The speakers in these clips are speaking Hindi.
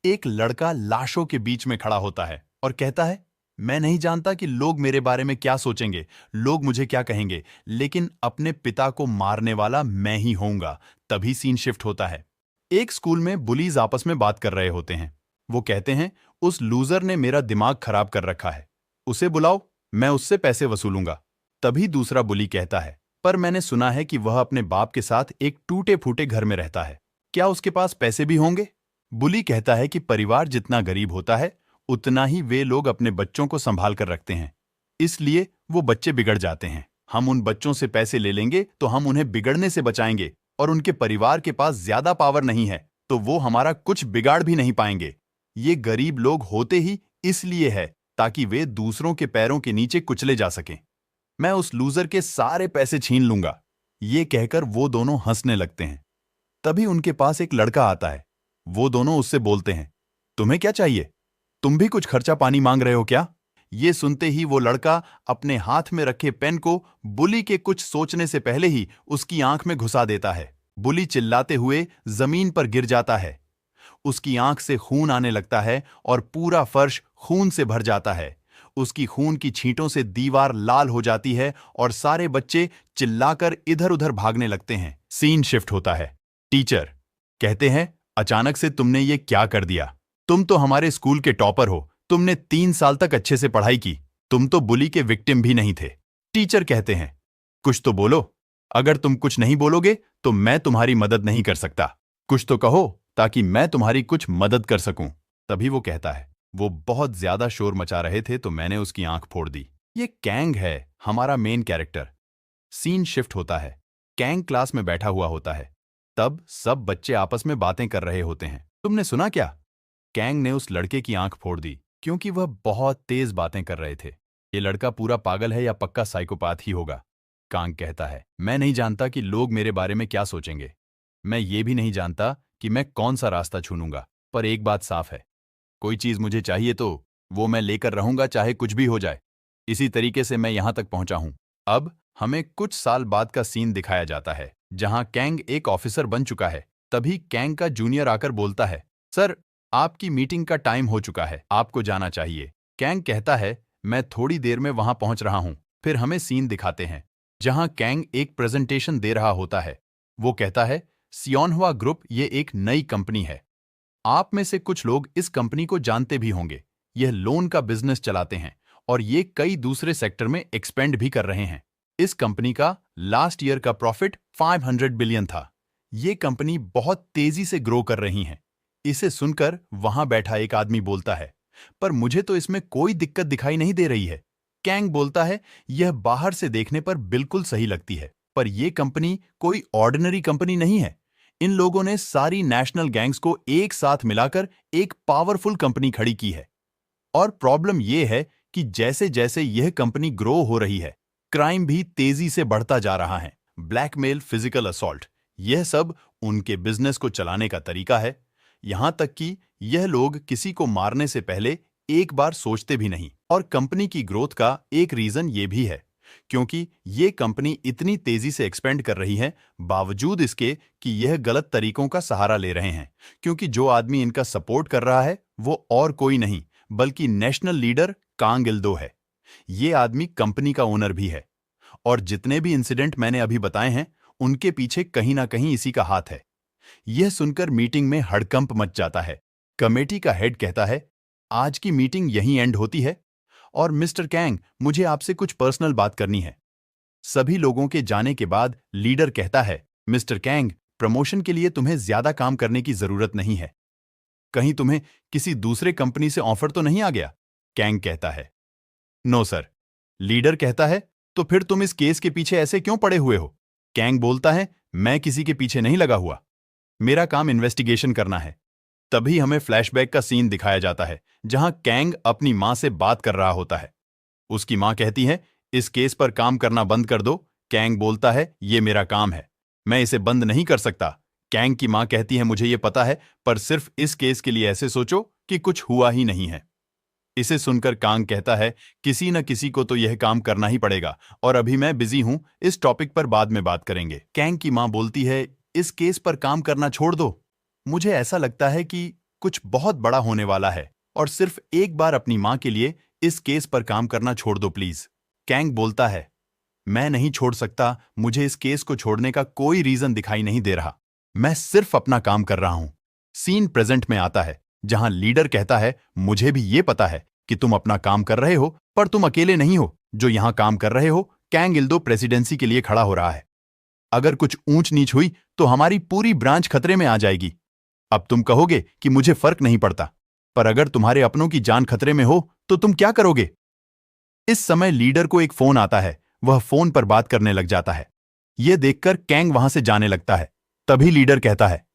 एक लड़का लाशों के बीच में खड़ा होता है और कहता है, मैं नहीं जानता कि लोग मेरे बारे में क्या सोचेंगे, लोग मुझे क्या कहेंगे, लेकिन अपने पिता को मारने वाला मैं ही होऊंगा। तभी सीन शिफ्ट होता है। एक स्कूल में बुलीज आपस में बात कर रहे होते हैं। वो कहते हैं, उस लूजर ने मेरा दिमाग खराब कर रखा है, उसे बुलाओ, मैं उससे पैसे वसूलूंगा। तभी दूसरा बुली कहता है, पर मैंने सुना है कि वह अपने बाप के साथ एक टूटे फूटे घर में रहता है, क्या उसके पास पैसे भी होंगे? बुली कहता है कि परिवार जितना गरीब होता है उतना ही वे लोग अपने बच्चों को संभाल कर रखते हैं, इसलिए वो बच्चे बिगड़ जाते हैं। हम उन बच्चों से पैसे ले लेंगे तो हम उन्हें बिगड़ने से बचाएंगे, और उनके परिवार के पास ज्यादा पावर नहीं है तो वो हमारा कुछ बिगाड़ भी नहीं पाएंगे। ये गरीब लोग होते ही इसलिए है ताकि वे दूसरों के पैरों के नीचे कुचले जा सकें। मैं उस लूजर के सारे पैसे छीन लूंगा। ये कहकर वो दोनों हंसने लगते हैं। तभी उनके पास एक लड़का आता है। वो दोनों उससे बोलते हैं, तुम्हें क्या चाहिए? तुम भी कुछ खर्चा पानी मांग रहे हो क्या? ये सुनते ही वो लड़का अपने हाथ में रखे पेन को बुली के कुछ सोचने से पहले ही उसकी आंख में घुसा देता है। बुली चिल्लाते हुए जमीन पर गिर जाता है। उसकी आंख से खून आने लगता है और पूरा फर्श खून से भर जाता है। उसकी खून की छींटों से दीवार लाल हो जाती है और सारे बच्चे चिल्लाकर इधर उधर भागने लगते हैं। सीन शिफ्ट होता है। टीचर कहते हैं, अचानक से तुमने ये क्या कर दिया? तुम तो हमारे स्कूल के टॉपर हो, तुमने 3 साल तक अच्छे से पढ़ाई की, तुम तो बुली के विक्टिम भी नहीं थे। टीचर कहते हैं, कुछ तो बोलो, अगर तुम कुछ नहीं बोलोगे तो मैं तुम्हारी मदद नहीं कर सकता। कुछ तो कहो ताकि मैं तुम्हारी कुछ मदद कर सकूं। तभी वो कहता है, वो बहुत ज्यादा शोर मचा रहे थे तो मैंने उसकी आंख फोड़ दी। ये कैंग है, हमारा मेन कैरेक्टर। सीन शिफ्ट होता है। कैंग क्लास में बैठा हुआ होता है। तब सब बच्चे आपस में बातें कर रहे होते हैं। तुमने सुना क्या? कैंग ने उस लड़के की आंख फोड़ दी क्योंकि वह बहुत तेज बातें कर रहे थे। ये लड़का पूरा पागल है या पक्का साइकोपैथ ही होगा। कांग कहता है, मैं नहीं जानता कि लोग मेरे बारे में क्या सोचेंगे। मैं ये भी नहीं जानता कि मैं कौन सा रास्ता चुनूंगा, पर एक बात साफ है, कोई चीज मुझे चाहिए तो वो मैं लेकर रहूंगा, चाहे कुछ भी हो जाए। इसी तरीके से मैं यहां तक पहुंचा हूं। अब हमें कुछ साल बाद का सीन दिखाया जाता है जहां कैंग एक ऑफिसर बन चुका है। तभी कैंग का जूनियर आकर बोलता है, सर, आपकी मीटिंग का टाइम हो चुका है, आपको जाना चाहिए। कैंग कहता है, मैं थोड़ी देर में वहां पहुंच रहा हूं। फिर हमें सीन दिखाते हैं जहां कैंग एक प्रेजेंटेशन दे रहा होता है। वो कहता है, सियोनहुआ ग्रुप ये एक नई कंपनी है। आप में से कुछ लोग इस कंपनी को जानते भी होंगे। यह लोन का बिजनेस चलाते हैं और ये कई दूसरे सेक्टर में एक्सपेंड भी कर रहे हैं। इस कंपनी का लास्ट ईयर का प्रॉफिट 500 बिलियन था। ये कंपनी बहुत तेजी से ग्रो कर रही है। इसे सुनकर वहां बैठा एक आदमी बोलता है, पर मुझे तो इसमें कोई दिक्कत दिखाई नहीं दे रही है। कैंग बोलता है, यह बाहर से देखने पर बिल्कुल सही लगती है, पर यह कंपनी कोई ऑर्डिनरी कंपनी नहीं है। इन लोगों ने सारी नेशनल गैंग्स को एक साथ मिलाकर एक पावरफुल कंपनी खड़ी की है। और प्रॉब्लम यह है कि जैसे जैसे यह कंपनी ग्रो हो रही है, क्राइम भी तेजी से बढ़ता जा रहा है। ब्लैकमेल, फिजिकल असॉल्ट, यह सब उनके बिजनेस को चलाने का तरीका है। यहां तक कि यह लोग किसी को मारने से पहले एक बार सोचते भी नहीं। और कंपनी की ग्रोथ का एक रीजन यह भी है क्योंकि यह कंपनी इतनी तेजी से एक्सपेंड कर रही है, बावजूद इसके कि यह गलत तरीकों का सहारा ले रहे हैं। क्योंकि जो आदमी इनका सपोर्ट कर रहा है वो और कोई नहीं बल्कि नेशनल लीडर कांग इल्दो है। ये आदमी कंपनी का ओनर भी है। और जितने भी इंसिडेंट मैंने अभी बताए हैं, उनके पीछे कहीं ना कहीं इसी का हाथ है। यह सुनकर मीटिंग में हड़कंप मच जाता है। कमेटी का हेड कहता है, आज की मीटिंग यहीं एंड होती है और मिस्टर कैंग, मुझे आपसे कुछ पर्सनल बात करनी है। सभी लोगों के जाने के बाद लीडर कहता है, मिस्टर कैंग, प्रमोशन के लिए तुम्हें ज्यादा काम करने की जरूरत नहीं है। कहीं तुम्हें किसी दूसरे कंपनी से ऑफर तो नहीं आ गया? कैंग कहता है, नो सर। लीडर कहता है, तो फिर तुम इस केस के पीछे ऐसे क्यों पड़े हुए हो? कैंग बोलता है, मैं किसी के पीछे नहीं लगा हुआ, मेरा काम इन्वेस्टिगेशन करना है। तभी हमें फ्लैशबैक का सीन दिखाया जाता है जहां कैंग अपनी मां से बात कर रहा होता है। उसकी मां कहती है, इस केस पर काम करना बंद कर दो। कैंग बोलता है, ये मेरा काम है, मैं इसे बंद नहीं कर सकता। कैंग की मां कहती है, मुझे ये पता है, पर सिर्फ इस केस के लिए ऐसे सोचो कि कुछ हुआ ही नहीं है। इसे सुनकर कांग कहता है, किसी न किसी को तो यह काम करना ही पड़ेगा और अभी मैं बिजी हूं, इस टॉपिक पर बाद में बात करेंगे। कैंग की मां बोलती है, इस केस पर काम करना छोड़ दो। मुझे ऐसा लगता है कि कुछ बहुत बड़ा होने वाला है और सिर्फ एक बार अपनी मां के लिए इस केस पर काम करना छोड़ दो प्लीज। कैंग बोलता है, मैं नहीं छोड़ सकता, मुझे इस केस को छोड़ने का कोई रीजन दिखाई नहीं दे रहा, मैं सिर्फ अपना काम कर रहा हूं। सीन प्रेजेंट में आता है जहां लीडर कहता है, मुझे भी ये पता है कि तुम अपना काम कर रहे हो, पर तुम अकेले नहीं हो जो यहां काम कर रहे हो। कैंग इल्दो प्रेसिडेंसी के लिए खड़ा हो रहा है। अगर कुछ ऊंच नीच हुई तो हमारी पूरी ब्रांच खतरे में आ जाएगी। अब तुम कहोगे कि मुझे फर्क नहीं पड़ता, पर अगर तुम्हारे अपनों की जान खतरे में हो तो तुम क्या करोगे? इस समय लीडर को एक फोन आता है, वह फोन पर बात करने लग जाता है। यह देखकर कैंग वहां से जाने लगता है। तभी लीडर कहता है,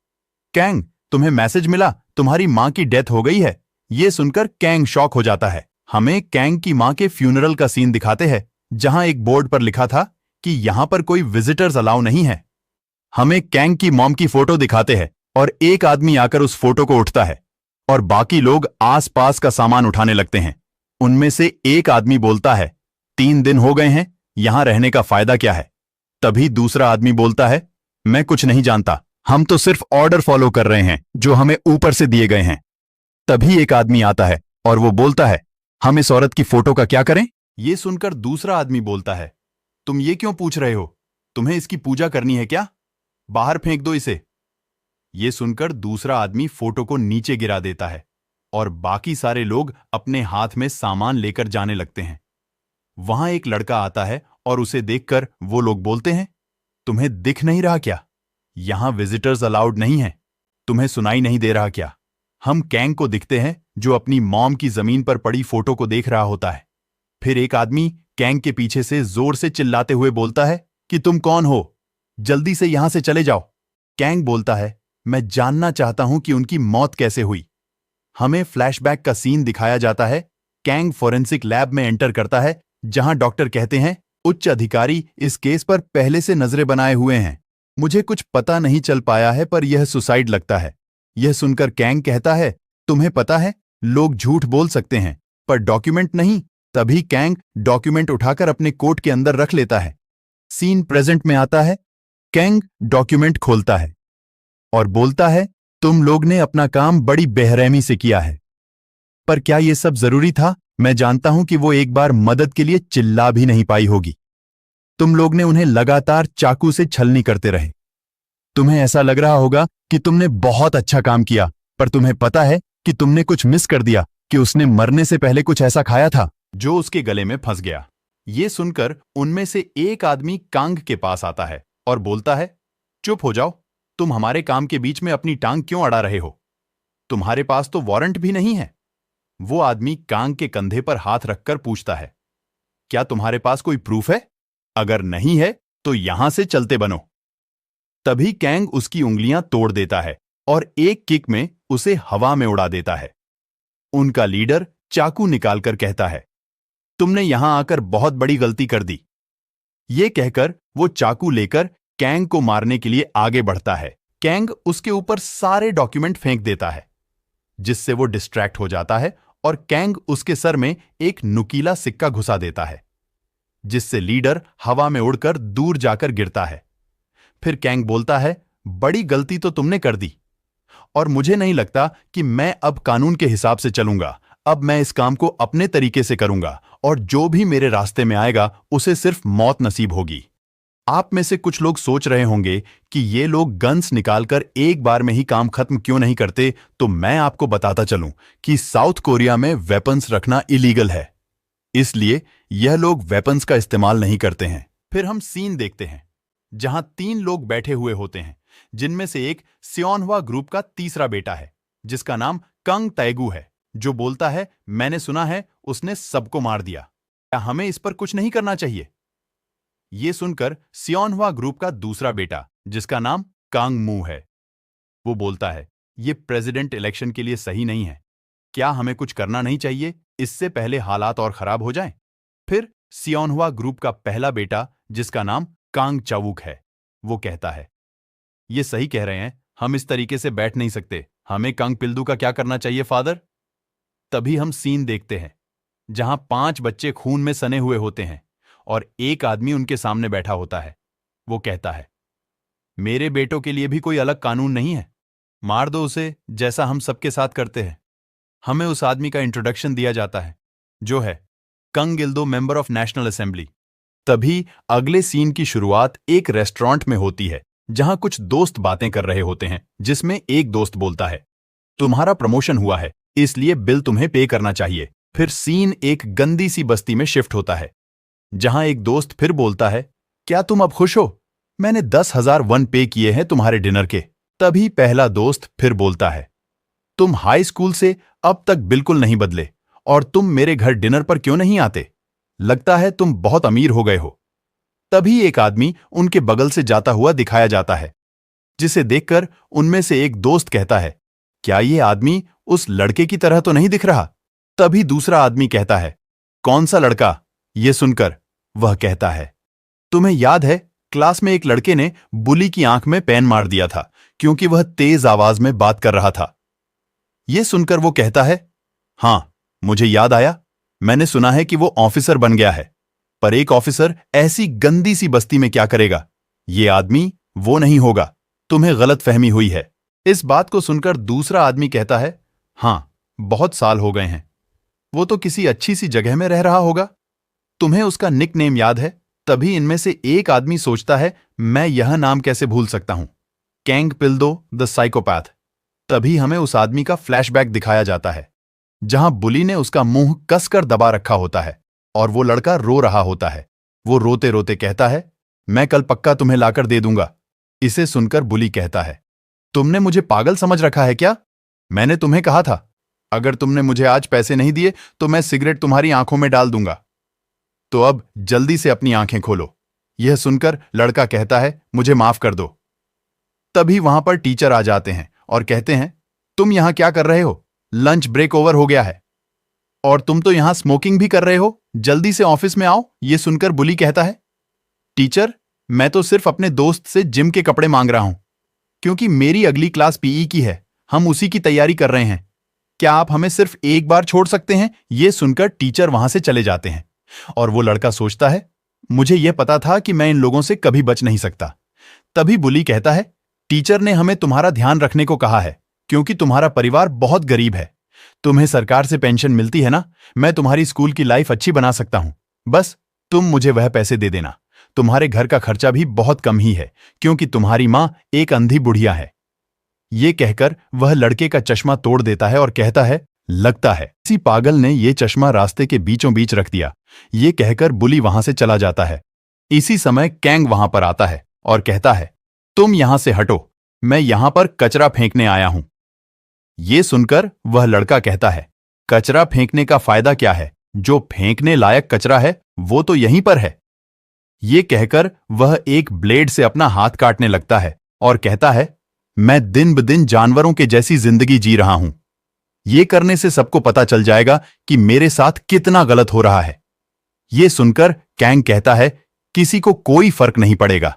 कैंग, तुम्हें मैसेज मिला, तुम्हारी मां की डेथ हो गई है। यह सुनकर कैंग शॉक हो जाता है। हमें कैंग की मां के फ्यूनरल का सीन दिखाते हैं, जहां एक बोर्ड पर लिखा था कि यहां पर कोई विजिटर्स अलाउ नहीं है। हमें कैंग की मॉम की फोटो दिखाते हैं और एक आदमी आकर उस फोटो को उठता है और बाकी लोग आसपास का सामान उठाने लगते हैं। उनमें से एक आदमी बोलता है, 3 दिन हो गए हैं, यहां रहने का फायदा क्या है? तभी दूसरा आदमी बोलता है, मैं कुछ नहीं जानता, हम तो सिर्फ ऑर्डर फॉलो कर रहे हैं जो हमें ऊपर से दिए गए हैं। तभी एक आदमी आता है और वो बोलता है, हम इस औरत की फोटो का क्या करें? ये सुनकर दूसरा आदमी बोलता है, तुम ये क्यों पूछ रहे हो? तुम्हें इसकी पूजा करनी है क्या? बाहर फेंक दो इसे। ये सुनकर दूसरा आदमी फोटो को नीचे गिरा देता है और बाकी सारे लोग अपने हाथ में सामान लेकर जाने लगते हैं। वहां एक लड़का आता है और उसे देखकर वो लोग बोलते हैं, तुम्हें दिख नहीं रहा क्या? यहां विजिटर्स अलाउड नहीं है, तुम्हें सुनाई नहीं दे रहा क्या? हम कैंग को दिखते हैं जो अपनी मॉम की जमीन पर पड़ी फोटो को देख रहा होता है। फिर एक आदमी कैंग के पीछे से जोर से चिल्लाते हुए बोलता है कि तुम कौन हो? जल्दी से यहां से चले जाओ। कैंग बोलता है, मैं जानना चाहता हूं कि उनकी मौत कैसे हुई। हमें फ्लैशबैक का सीन दिखाया जाता है। कैंग फोरेंसिक लैब में एंटर करता है जहां डॉक्टर कहते हैं, उच्च अधिकारी इस केस पर पहले से नजरें बनाए हुए हैं। मुझे कुछ पता नहीं चल पाया है, पर यह सुसाइड लगता है। यह सुनकर कैंग कहता है, तुम्हें पता है लोग झूठ बोल सकते हैं पर डॉक्यूमेंट नहीं। तभी कैंग डॉक्यूमेंट उठाकर अपने कोट के अंदर रख लेता है। सीन प्रेजेंट में आता है। कैंग डॉक्यूमेंट खोलता है और बोलता है, तुम लोग ने अपना काम बड़ी बेरहमी से किया है, पर क्या यह सब जरूरी था? मैं जानता हूं कि वो एक बार मदद के लिए चिल्ला भी नहीं पाई होगी। तुम लोग ने उन्हें लगातार चाकू से छलनी करते रहे। तुम्हें ऐसा लग रहा होगा कि तुमने बहुत अच्छा काम किया, पर तुम्हें पता है कि तुमने कुछ मिस कर दिया, कि उसने मरने से पहले कुछ ऐसा खाया था जो उसके गले में फंस गया। ये सुनकर उनमें से एक आदमी कांग के पास आता है और बोलता है, चुप हो जाओ, तुम हमारे काम के बीच में अपनी टांग क्यों अड़ा रहे हो? तुम्हारे पास तो वारंट भी नहीं है। वो आदमी कांग के कंधे पर हाथ रखकर पूछता है, क्या तुम्हारे पास कोई प्रूफ है? अगर नहीं है तो यहां से चलते बनो। तभी कैंग उसकी उंगलियां तोड़ देता है और एक किक में उसे हवा में उड़ा देता है। उनका लीडर चाकू निकालकर कहता है, तुमने यहां आकर बहुत बड़ी गलती कर दी। यह कहकर वो चाकू लेकर कैंग को मारने के लिए आगे बढ़ता है। कैंग उसके ऊपर सारे डॉक्यूमेंट फेंक देता है, जिससे वो डिस्ट्रैक्ट हो जाता है और कैंग उसके सर में एक नुकीला सिक्का घुसा देता है, जिससे लीडर हवा में उड़कर दूर जाकर गिरता है। फिर कैंग बोलता है, बड़ी गलती तो तुमने कर दी और मुझे नहीं लगता कि मैं अब कानून के हिसाब से चलूंगा। अब मैं इस काम को अपने तरीके से करूंगा और जो भी मेरे रास्ते में आएगा उसे सिर्फ मौत नसीब होगी। आप में से कुछ लोग सोच रहे होंगे कि ये लोग गन्स निकालकर एक बार में ही काम खत्म क्यों नहीं करते, तो मैं आपको बताता चलूं कि साउथ कोरिया में वेपन्स रखना इलीगल है, इसलिए यह लोग वेपन्स का इस्तेमाल नहीं करते हैं। फिर हम सीन देखते हैं जहां 3 लोग बैठे हुए होते हैं, जिनमें से एक स्योनहुआ ग्रुप का तीसरा बेटा है, जिसका नाम कंग तैगू है, जो बोलता है, मैंने सुना है उसने सबको मार दिया, क्या हमें इस पर कुछ नहीं करना चाहिए? ये सुनकर स्योनहुआ ग्रुप का दूसरा बेटा, जिसका नाम कांग मू है, वो बोलता है, ये प्रेसिडेंट इलेक्शन के लिए सही नहीं है, क्या हमें कुछ करना नहीं चाहिए इससे पहले हालात और खराब हो जाएं? फिर स्योनहुआ ग्रुप का पहला बेटा, जिसका नाम कांग चावुक है, वो कहता है, ये सही कह रहे हैं, हम इस तरीके से बैठ नहीं सकते, हमें कांग पिल्दू का क्या करना चाहिए फादर? तभी हम सीन देखते हैं जहां 5 बच्चे खून में सने हुए होते हैं और एक आदमी उनके सामने बैठा होता है। वो कहता है, मेरे बेटों के लिए भी कोई अलग कानून नहीं है, मार दो उसे, जैसा हम सबके साथ करते हैं। हमें उस आदमी का इंट्रोडक्शन दिया जाता है, जो है कंग गिल्दो, मेंबर ऑफ नेशनल असेंबली। तभी अगले सीन की शुरुआत एक रेस्टोरेंट में होती है, जहां कुछ दोस्त बातें कर रहे होते हैं, जिसमें एक दोस्त बोलता है, तुम्हारा प्रमोशन हुआ है, इसलिए बिल तुम्हें पे करना चाहिए। फिर सीन एक गंदी सी बस्ती में शिफ्ट होता है, जहां एक दोस्त फिर बोलता है, क्या तुम अब खुश हो? मैंने 10,000 वन पे किए हैं तुम्हारे डिनर के। तभी पहला दोस्त फिर बोलता है, तुम हाई स्कूल से अब तक बिल्कुल नहीं बदले, और तुम मेरे घर डिनर पर क्यों नहीं आते? लगता है तुम बहुत अमीर हो गए हो। तभी एक आदमी उनके बगल से जाता हुआ दिखाया जाता है, जिसे देखकर उनमें से एक दोस्त कहता है, क्या ये आदमी उस लड़के की तरह तो नहीं दिख रहा? तभी दूसरा आदमी कहता है, कौन सा लड़का? ये सुनकर वह कहता है, तुम्हें याद है क्लास में एक लड़के ने बुली की आंख में पेन मार दिया था, क्योंकि वह तेज आवाज में बात कर रहा था। ये सुनकर वो कहता है, हां, मुझे याद आया, मैंने सुना है कि वो ऑफिसर बन गया है। पर एक ऑफिसर ऐसी गंदी सी बस्ती में क्या करेगा? ये आदमी वो नहीं होगा, तुम्हें गलतफहमी हुई है। इस बात को सुनकर दूसरा आदमी कहता है, हां, बहुत साल हो गए हैं, वो तो किसी अच्छी सी जगह में रह रहा होगा। तुम्हें उसका निक नेम याद है? तभी इनमें से एक आदमी सोचता है, मैं यह नाम कैसे भूल सकता हूं, कैंग पिल्दो द साइकोपैथ। तभी हमें उस आदमी का फ्लैशबैक दिखाया जाता है, जहां बुली ने उसका मुंह कसकर दबा रखा होता है और वो लड़का रो रहा होता है। वो रोते रोते कहता है, मैं कल पक्का तुम्हें लाकर दे दूंगा। इसे सुनकर बुली कहता है, तुमने मुझे पागल समझ रखा है क्या? मैंने तुम्हें कहा था, अगर तुमने मुझे आज पैसे नहीं दिए तो मैं सिगरेट तुम्हारी आंखों में डाल दूंगा। तो अब जल्दी से अपनी आंखें खोलो। यह सुनकर लड़का कहता है, मुझे माफ कर दो। तभी वहां पर टीचर आ जाते हैं और कहते हैं, तुम यहां क्या कर रहे हो? लंच ब्रेक ओवर हो गया है और तुम तो यहां स्मोकिंग भी कर रहे हो, जल्दी से ऑफिस में आओ। यह सुनकर बुली कहता है, टीचर, मैं तो सिर्फ अपने दोस्त से जिम के कपड़े मांग रहा हूं, क्योंकि मेरी अगली क्लास पीई की है, हम उसी की तैयारी कर रहे हैं। क्या आप हमें सिर्फ एक बार छोड़ सकते हैं? यह सुनकर टीचर वहां से चले जाते हैं और वो लड़का सोचता है, मुझे यह पता था कि मैं इन लोगों से कभी बच नहीं सकता। तभी बुली कहता है, टीचर ने हमें तुम्हारा ध्यान रखने को कहा है, क्योंकि तुम्हारा परिवार बहुत गरीब है। तुम्हें सरकार से पेंशन मिलती है ना, मैं तुम्हारी स्कूल की लाइफ अच्छी बना सकता हूं। बस तुम मुझे वह पैसे दे देना। तुम्हारे घर का खर्चा भी बहुत कम ही है, क्योंकि तुम्हारी मां एक अंधी बुढ़िया है। ये कहकर वह लड़के का चश्मा तोड़ देता है और कहता है, लगता है किसी पागल ने यह चश्मा रास्ते के बीचों बीच रख दिया। ये कहकर बुली वहां से चला जाता है। इसी समय कैंग वहां पर आता है और कहता है, तुम यहां से हटो, मैं यहां पर कचरा फेंकने आया हूं। ये सुनकर वह लड़का कहता है, कचरा फेंकने का फायदा क्या है? जो फेंकने लायक कचरा है वो तो यहीं पर है। ये कहकर वह एक ब्लेड से अपना हाथ काटने लगता है और कहता है, मैं दिन ब दिन जानवरों के जैसी जिंदगी जी रहा हूं। ये करने से सबको पता चल जाएगा कि मेरे साथ कितना गलत हो रहा है। ये सुनकर कैंग कहता है, किसी को कोई फर्क नहीं पड़ेगा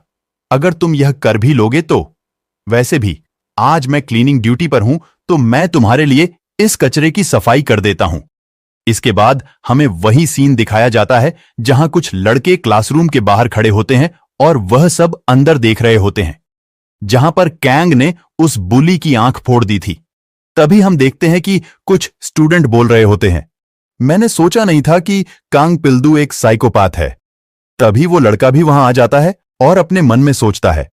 अगर तुम यह कर भी लोगे तो। वैसे भी आज मैं क्लीनिंग ड्यूटी पर हूं, तो मैं तुम्हारे लिए इस कचरे की सफाई कर देता हूं। इसके बाद हमें वही सीन दिखाया जाता है जहां कुछ लड़के क्लासरूम के बाहर खड़े होते हैं और वह सब अंदर देख रहे होते हैं, जहां पर कैंग ने उस बुली की आंख फोड़ दी थी। तभी हम देखते हैं कि कुछ स्टूडेंट बोल रहे होते हैं, मैंने सोचा नहीं था कि कांग पिल्दू एक साइकोपैथ है। तभी वो लड़का भी वहां आ जाता है और अपने मन में सोचता है,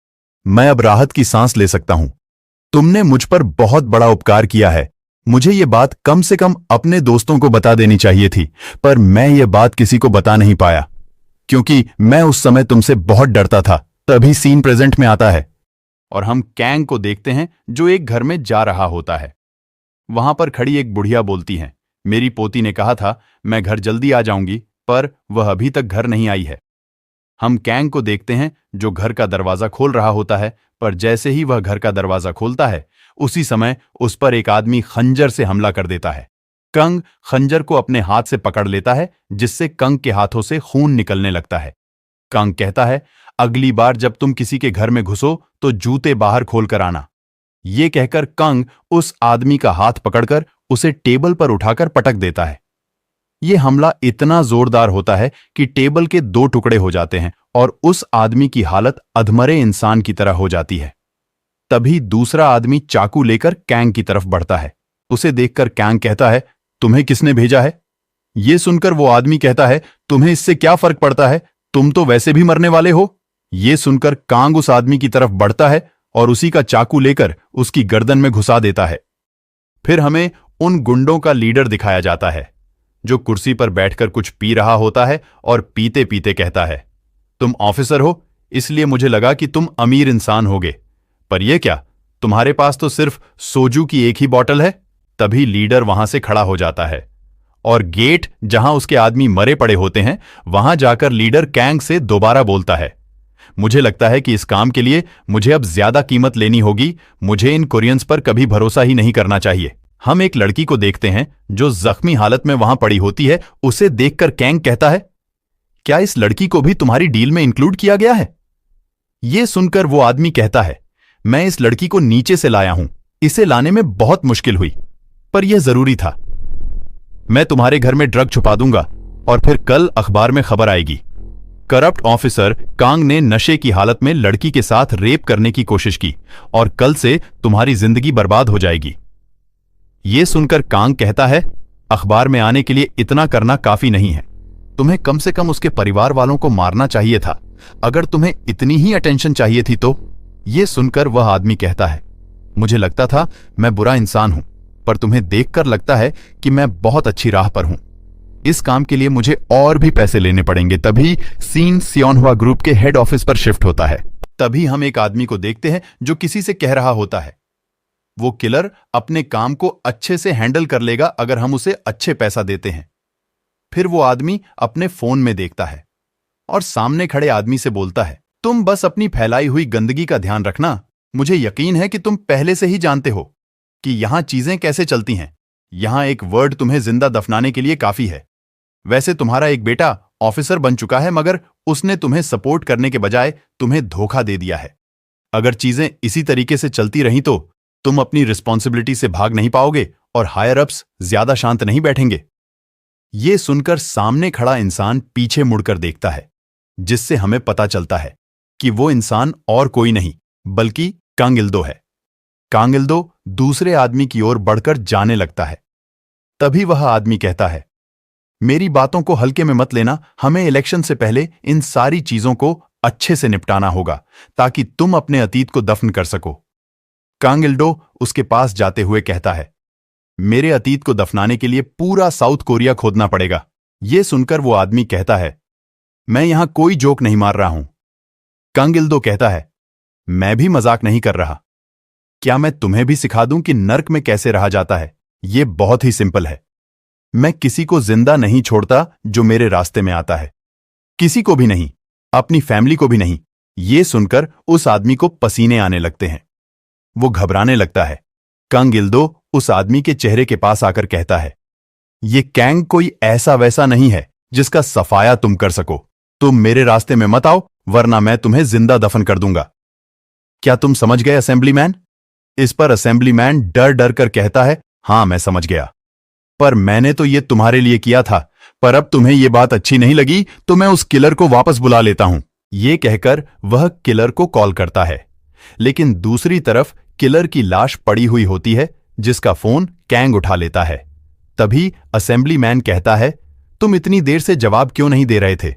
मैं अब राहत की सांस ले सकता हूं। तुमने मुझ पर बहुत बड़ा उपकार किया है। मुझे ये बात कम से कम अपने दोस्तों को बता देनी चाहिए थी, पर मैं ये बात किसी को बता नहीं पाया, क्योंकि मैं उस समय तुमसे बहुत डरता था। तभी सीन प्रेजेंट में आता है और हम कैंग को देखते हैं, जो एक घर में जा रहा होता है। वहां पर खड़ी एक बुढ़िया बोलती है, मेरी पोती ने कहा था मैं घर जल्दी आ जाऊंगी, पर वह अभी तक घर नहीं आई है। हम कैंग को देखते हैं, जो घर का दरवाजा खोल रहा होता है, पर जैसे ही वह घर का दरवाजा खोलता है, उसी समय उस पर एक आदमी खंजर से हमला कर देता है। कंग खंजर को अपने हाथ से पकड़ लेता है, जिससे कंग के हाथों से खून निकलने लगता है। कंग कहता है, अगली बार जब तुम किसी के घर में घुसो तो जूते बाहर खोल कर आना। ये कहकर कंग उस आदमी का हाथ पकड़कर उसे टेबल पर उठाकर पटक देता है। यह हमला इतना जोरदार होता है कि टेबल के 2 टुकड़े हो जाते हैं और उस आदमी की हालत अधमरे इंसान की तरह हो जाती है। तभी दूसरा आदमी चाकू लेकर कैंग की तरफ बढ़ता है। उसे देखकर कैंग कहता है, तुम्हें किसने भेजा है? ये सुनकर वो आदमी कहता है, तुम्हें इससे क्या फर्क पड़ता है, तुम तो वैसे भी मरने वाले हो। ये सुनकर कांग उस आदमी की तरफ बढ़ता है और उसी का चाकू लेकर उसकी गर्दन में घुसा देता है। फिर हमें उन गुंडों का लीडर दिखाया जाता है जो कुर्सी पर बैठकर कुछ पी रहा होता है और पीते पीते कहता है, तुम ऑफिसर हो इसलिए मुझे लगा कि तुम अमीर इंसान होगे, पर यह क्या, तुम्हारे पास तो सिर्फ सोजू की एक ही बॉटल है। तभी लीडर वहां से खड़ा हो जाता है और गेट जहां उसके आदमी मरे पड़े होते हैं वहां जाकर लीडर कैंग से दोबारा बोलता है, मुझे लगता है कि इस काम के लिए मुझे अब ज्यादा कीमत लेनी होगी, मुझे इन कोरियंस पर कभी भरोसा ही नहीं करना चाहिए। हम एक लड़की को देखते हैं जो जख्मी हालत में वहां पड़ी होती है। उसे देखकर कैंग कहता है, क्या इस लड़की को भी तुम्हारी डील में इंक्लूड किया गया है? यह सुनकर वो आदमी कहता है, मैं इस लड़की को नीचे से लाया हूं, इसे लाने में बहुत मुश्किल हुई, पर यह जरूरी था। मैं तुम्हारे घर में ड्रग छुपा दूंगा और फिर कल अखबार में खबर आएगी। करप्ट ऑफिसर कांग ने नशे की हालत में लड़की के साथ रेप करने की कोशिश की और कल से तुम्हारी जिंदगी बर्बाद हो जाएगी। यह सुनकर कांग कहता है, अखबार में आने के लिए इतना करना काफी नहीं है, तुम्हें कम से कम उसके परिवार वालों को मारना चाहिए था, अगर तुम्हें इतनी ही अटेंशन चाहिए थी तो। यह सुनकर वह आदमी कहता है, मुझे लगता था मैं बुरा इंसान हूं, पर तुम्हें देखकर लगता है कि मैं बहुत अच्छी राह पर हूं। इस काम के लिए मुझे और भी पैसे लेने पड़ेंगे। तभी सीन सियोनहुआ ग्रुप के हेड ऑफिस पर शिफ्ट होता है। तभी हम एक आदमी को देखते हैं जो किसी से कह रहा होता है, वो किलर अपने काम को अच्छे से हैंडल कर लेगा अगर हम उसे अच्छे पैसा देते हैं। फिर वो आदमी अपने फोन में देखता है और सामने खड़े आदमी से बोलता है, तुम बस अपनी फैलाई हुई गंदगी का ध्यान रखना, मुझे यकीन है कि तुम पहले से ही जानते हो कि यहां चीजें कैसे चलती हैं। यहां एक वर्ड तुम्हें जिंदा दफनाने के लिए काफी है। वैसे तुम्हारा एक बेटा ऑफिसर बन चुका है, मगर उसने तुम्हें सपोर्ट करने के बजाय तुम्हें धोखा दे दिया है। अगर चीजें इसी तरीके से चलती रहीं तो तुम अपनी रिस्पॉन्सिबिलिटी से भाग नहीं पाओगे और हायर अप्स ज्यादा शांत नहीं बैठेंगे। यह सुनकर सामने खड़ा इंसान पीछे मुड़कर देखता है, जिससे हमें पता चलता है कि वो इंसान और कोई नहीं बल्कि कांग इल्दो है। कांग इल्दो दूसरे आदमी की ओर बढ़कर जाने लगता है। तभी वह आदमी कहता है, मेरी बातों को हल्के में मत लेना, हमें इलेक्शन से पहले इन सारी चीजों को अच्छे से निपटाना होगा ताकि तुम अपने अतीत को दफन कर सको। कांग इल्दो उसके पास जाते हुए कहता है, मेरे अतीत को दफनाने के लिए पूरा साउथ कोरिया खोदना पड़ेगा। यह सुनकर वो आदमी कहता है, मैं यहां कोई जोक नहीं मार रहा हूं। कांग इल्दो कहता है, मैं भी मजाक नहीं कर रहा। क्या मैं तुम्हें भी सिखा दूं कि नर्क में कैसे रहा जाता है? यह बहुत ही सिंपल है। मैं किसी को जिंदा नहीं छोड़ता जो मेरे रास्ते में आता है, किसी को भी नहीं, अपनी फैमिली को भी नहीं। यह सुनकर उस आदमी को पसीने आने लगते हैं, वो घबराने लगता है। कांग इल्दो उस आदमी के चेहरे के पास आकर कहता है, ये कैंग कोई ऐसा वैसा नहीं है जिसका सफाया तुम कर सको। तुम मेरे रास्ते में मत आओ वरना मैं तुम्हें जिंदा दफन कर दूंगा। क्या तुम समझ गए असेंबलीमैन? इस पर असेंबलीमैन डर डर कर कहता है, हां मैं समझ गया, पर मैंने तो ये तुम्हारे लिए किया था, पर अब तुम्हें यह बात अच्छी नहीं लगी तो मैं उस किलर को वापस बुला लेता हूं। यह कहकर वह किलर को कॉल करता है, लेकिन दूसरी तरफ किलर की लाश पड़ी हुई होती है जिसका फोन कैंग उठा लेता है। तभी असेंबलीमैन कहता है, तुम इतनी देर से जवाब क्यों नहीं दे रहे थे?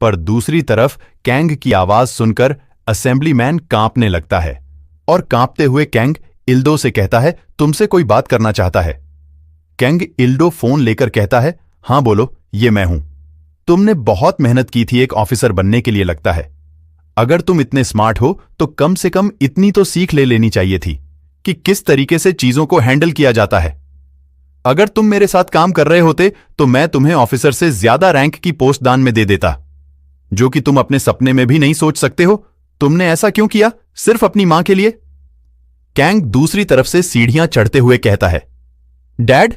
पर दूसरी तरफ कैंग की आवाज सुनकर असेंबलीमैन कांपने लगता है और कांपते हुए कैंग इल्दो से कहता है, तुमसे कोई बात करना चाहता है। कैंग इल्दो फोन लेकर कहता है, हां बोलो, ये मैं हूं। तुमने बहुत मेहनत की थी एक ऑफिसर बनने के लिए लगता है। अगर तुम इतने स्मार्ट हो तो कम से कम इतनी तो सीख ले लेनी चाहिए थी कि किस तरीके से चीजों को हैंडल किया जाता है। अगर तुम मेरे साथ काम कर रहे होते तो मैं तुम्हें ऑफिसर से ज्यादा रैंक की पोस्ट दान में दे देता, जो कि तुम अपने सपने में भी नहीं सोच सकते हो। तुमने ऐसा क्यों किया? सिर्फ अपनी मां के लिए? कैंग दूसरी तरफ से सीढ़ियां चढ़ते हुए कहता है, डैड,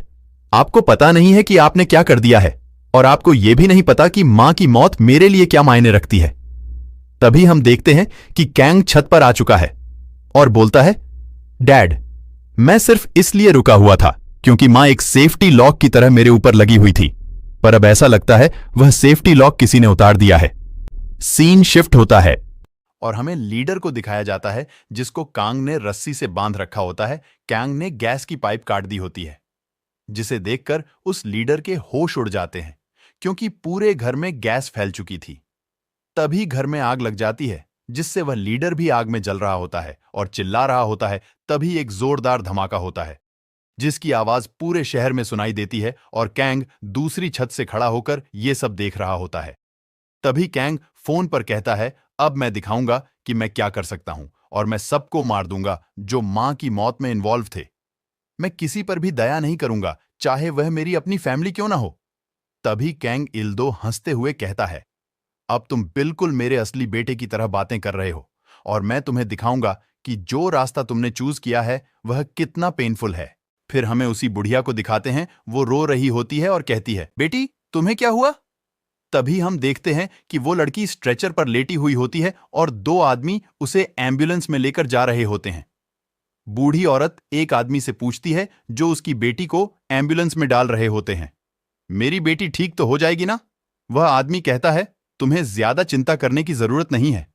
आपको पता नहीं है कि आपने क्या कर दिया है और आपको यह भी नहीं पता कि मां की मौत मेरे लिए क्या मायने रखती है। तभी हम देखते हैं कि कैंग छत पर आ चुका है और बोलता है, डैड, मैं सिर्फ इसलिए रुका हुआ था क्योंकि मां एक सेफ्टी लॉक की तरह मेरे ऊपर लगी हुई थी, पर अब ऐसा लगता है वह सेफ्टी लॉक किसी ने उतार दिया है। सीन शिफ्ट होता है और हमें लीडर को दिखाया जाता है जिसको कांग ने रस्सी से बांध रखा होता है। कांग ने गैस की पाइप काट दी होती है, जिसे देखकर उस लीडर के होश उड़ जाते हैं क्योंकि पूरे घर में गैस फैल चुकी थी। तभी घर में आग लग जाती है, जिससे वह लीडर भी आग में जल रहा होता है और चिल्ला रहा होता है। तभी एक जोरदार धमाका होता है जिसकी आवाज पूरे शहर में सुनाई देती है और कैंग दूसरी छत से खड़ा होकर यह सब देख रहा होता है। तभी कैंग फोन पर कहता है, अब मैं दिखाऊंगा कि मैं क्या कर सकता हूं और मैं सबको मार दूंगा जो मां की मौत में इन्वॉल्व थे। मैं किसी पर भी दया नहीं करूंगा, चाहे वह मेरी अपनी फैमिली क्यों ना हो। तभी कैंग इल्दो हंसते हुए कहता है, अब तुम बिल्कुल मेरे असली बेटे की तरह बातें कर रहे हो और मैं तुम्हें दिखाऊंगा कि जो रास्ता तुमने चूज किया है वह कितना पेनफुल है। फिर हमें उसी बुढ़िया को दिखाते हैं, वो रो रही होती है और कहती है, बेटी तुम्हें क्या हुआ? तभी हम देखते हैं कि वो लड़की स्ट्रेचर पर लेटी हुई होती है और दो आदमी उसे एम्बुलेंस में लेकर जा रहे होते हैं। बूढ़ी औरत एक आदमी से पूछती है जो उसकी बेटी को एम्बुलेंस में डाल रहे होते हैं, मेरी बेटी ठीक तो हो जाएगी ना? वह आदमी कहता है, तुम्हें ज्यादा चिंता करने की जरूरत नहीं है,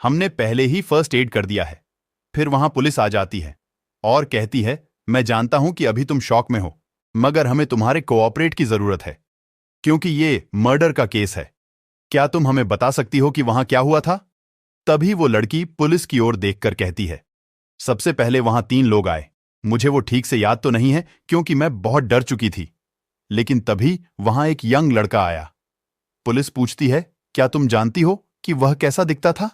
हमने पहले ही फर्स्ट एड कर दिया है। फिर वहां पुलिस आ जाती है और कहती है, मैं जानता हूं कि अभी तुम शॉक में हो, मगर हमें तुम्हारे कोऑपरेट की जरूरत है क्योंकि ये मर्डर का केस है। क्या तुम हमें बता सकती हो कि वहां क्या हुआ था? तभी वो लड़की पुलिस की ओर देखकर कहती है, सबसे पहले वहां 3 लोग आए। मुझे वो ठीक से याद तो नहीं है क्योंकि मैं बहुत डर चुकी थी, लेकिन तभी वहां एक यंग लड़का आया। पुलिस पूछती है, क्या तुम जानती हो कि वह कैसा दिखता था?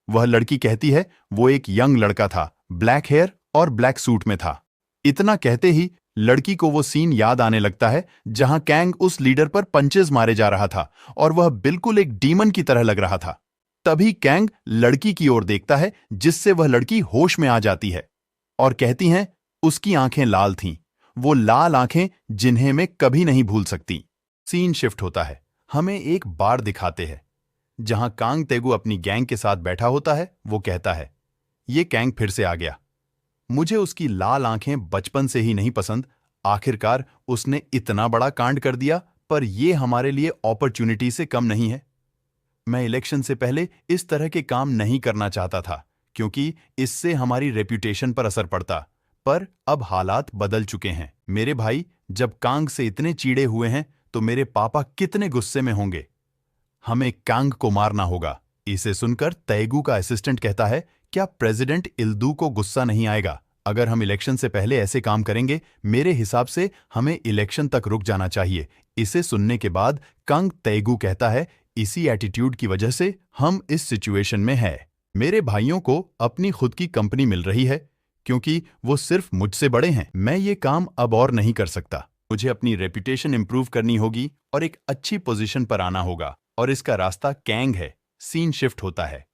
वह लड़की कहती है, वो एक यंग लड़का था, ब्लैक हेयर और ब्लैक सूट में था। इतना कहते ही लड़की को वो सीन याद आने लगता है जहां कैंग उस लीडर पर पंचेस मारे जा रहा था और वह बिल्कुल एक डीमन की तरह लग रहा था। तभी कैंग लड़की की ओर देखता है, जिससे वह लड़की होश में आ जाती है और कहती हैं, उसकी आंखें लाल थीं, वो लाल आंखें जिन्हें मैं कभी नहीं भूल सकती। सीन शिफ्ट होता है, हमें एक बार दिखाते हैं जहां कांग तेगु अपनी गैंग के साथ बैठा होता है। वो कहता है, ये कैंग फिर से आ गया, मुझे उसकी लाल आंखें बचपन से ही नहीं पसंद। आखिरकार उसने इतना बड़ा कांड कर दिया, पर यह हमारे लिए अपॉर्चुनिटी से कम नहीं है। मैं इलेक्शन से पहले इस तरह के काम नहीं करना चाहता था क्योंकि इससे हमारी रेप्यूटेशन पर असर पड़ता, पर अब हालात बदल चुके हैं। मेरे भाई जब कांग से इतने चीड़े हुए हैं तो मेरे पापा कितने गुस्से में होंगे। हमें कांग को मारना होगा। इसे सुनकर तैगू का असिस्टेंट कहता है, क्या प्रेसिडेंट इल्दू को गुस्सा नहीं आएगा अगर हम इलेक्शन से पहले ऐसे काम करेंगे? मेरे हिसाब से हमें इलेक्शन तक रुक जाना चाहिए। इसे सुनने के बाद कांग तैगू कहता है, इसी एटीट्यूड की वजह से हम इस सिचुएशन में है। मेरे भाइयों को अपनी खुद की कंपनी मिल रही है क्योंकि वो सिर्फ मुझसे बड़े हैं। मैं ये काम अब और नहीं कर सकता। मुझे अपनी रेपुटेशन इंप्रूव करनी होगी और एक अच्छी पोजीशन पर आना होगा और इसका रास्ता कैंग है। सीन शिफ्ट होता है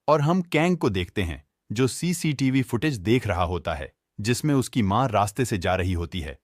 और हम कैंग को देखते हैं जो सीसीटीवी फुटेज देख रहा होता है जिसमें उसकी मां रास्ते से जा रही होती है।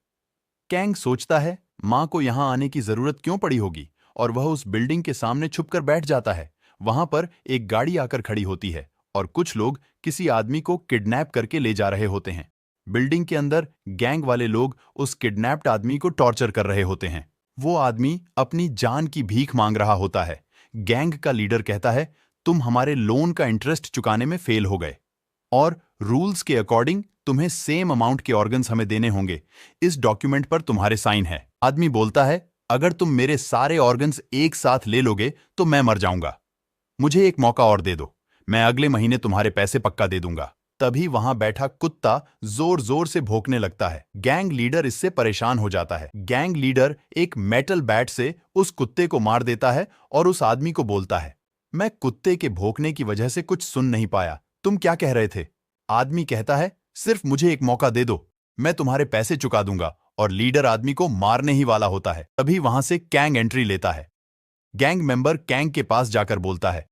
कैंग सोचता है, मां को यहां आने की जरूरत क्यों पड़ी होगी, और वह उस बिल्डिंग के सामने छुपकर बैठ जाता है। वहां पर एक गाड़ी आकर खड़ी होती है और कुछ लोग किसी आदमी को किडनैप करके ले जा रहे होते हैं। बिल्डिंग के अंदर गैंग वाले लोग उस किडनैप्ड आदमी को टॉर्चर कर रहे होते हैं। वो आदमी अपनी जान की भीख मांग रहा होता है। गैंग का लीडर कहता है, तुम हमारे लोन का इंटरेस्ट चुकाने में फेल हो गए और रूल्स के अकॉर्डिंग तुम्हें सेम अमाउंट के ऑर्गन्स हमें देने होंगे। इस डॉक्यूमेंट पर तुम्हारे साइन है। आदमी बोलता है, अगर तुम मेरे सारे ऑर्गन्स एक साथ ले लोगे तो मैं मर जाऊंगा। मुझे एक मौका और दे दो, मैं अगले महीने तुम्हारे पैसे पक्का दे दूंगा। तभी वहां बैठा कुत्ता जोर जोर से भौंकने लगता है। गैंग लीडर इससे परेशान हो जाता है। गैंग लीडर एक मेटल बैट से उस कुत्ते को मार देता है और उस आदमी को बोलता है, मैं कुत्ते के भौंकने की वजह से कुछ सुन नहीं पाया, तुम क्या कह रहे थे? आदमी कहता है, सिर्फ मुझे एक मौका दे दो, मैं तुम्हारे पैसे चुका दूंगा। और लीडर आदमी को मारने ही वाला होता है। तभी वहां से कैंग एंट्री लेता है। गैंग मेंबर कैंग के पास जाकर बोलता है,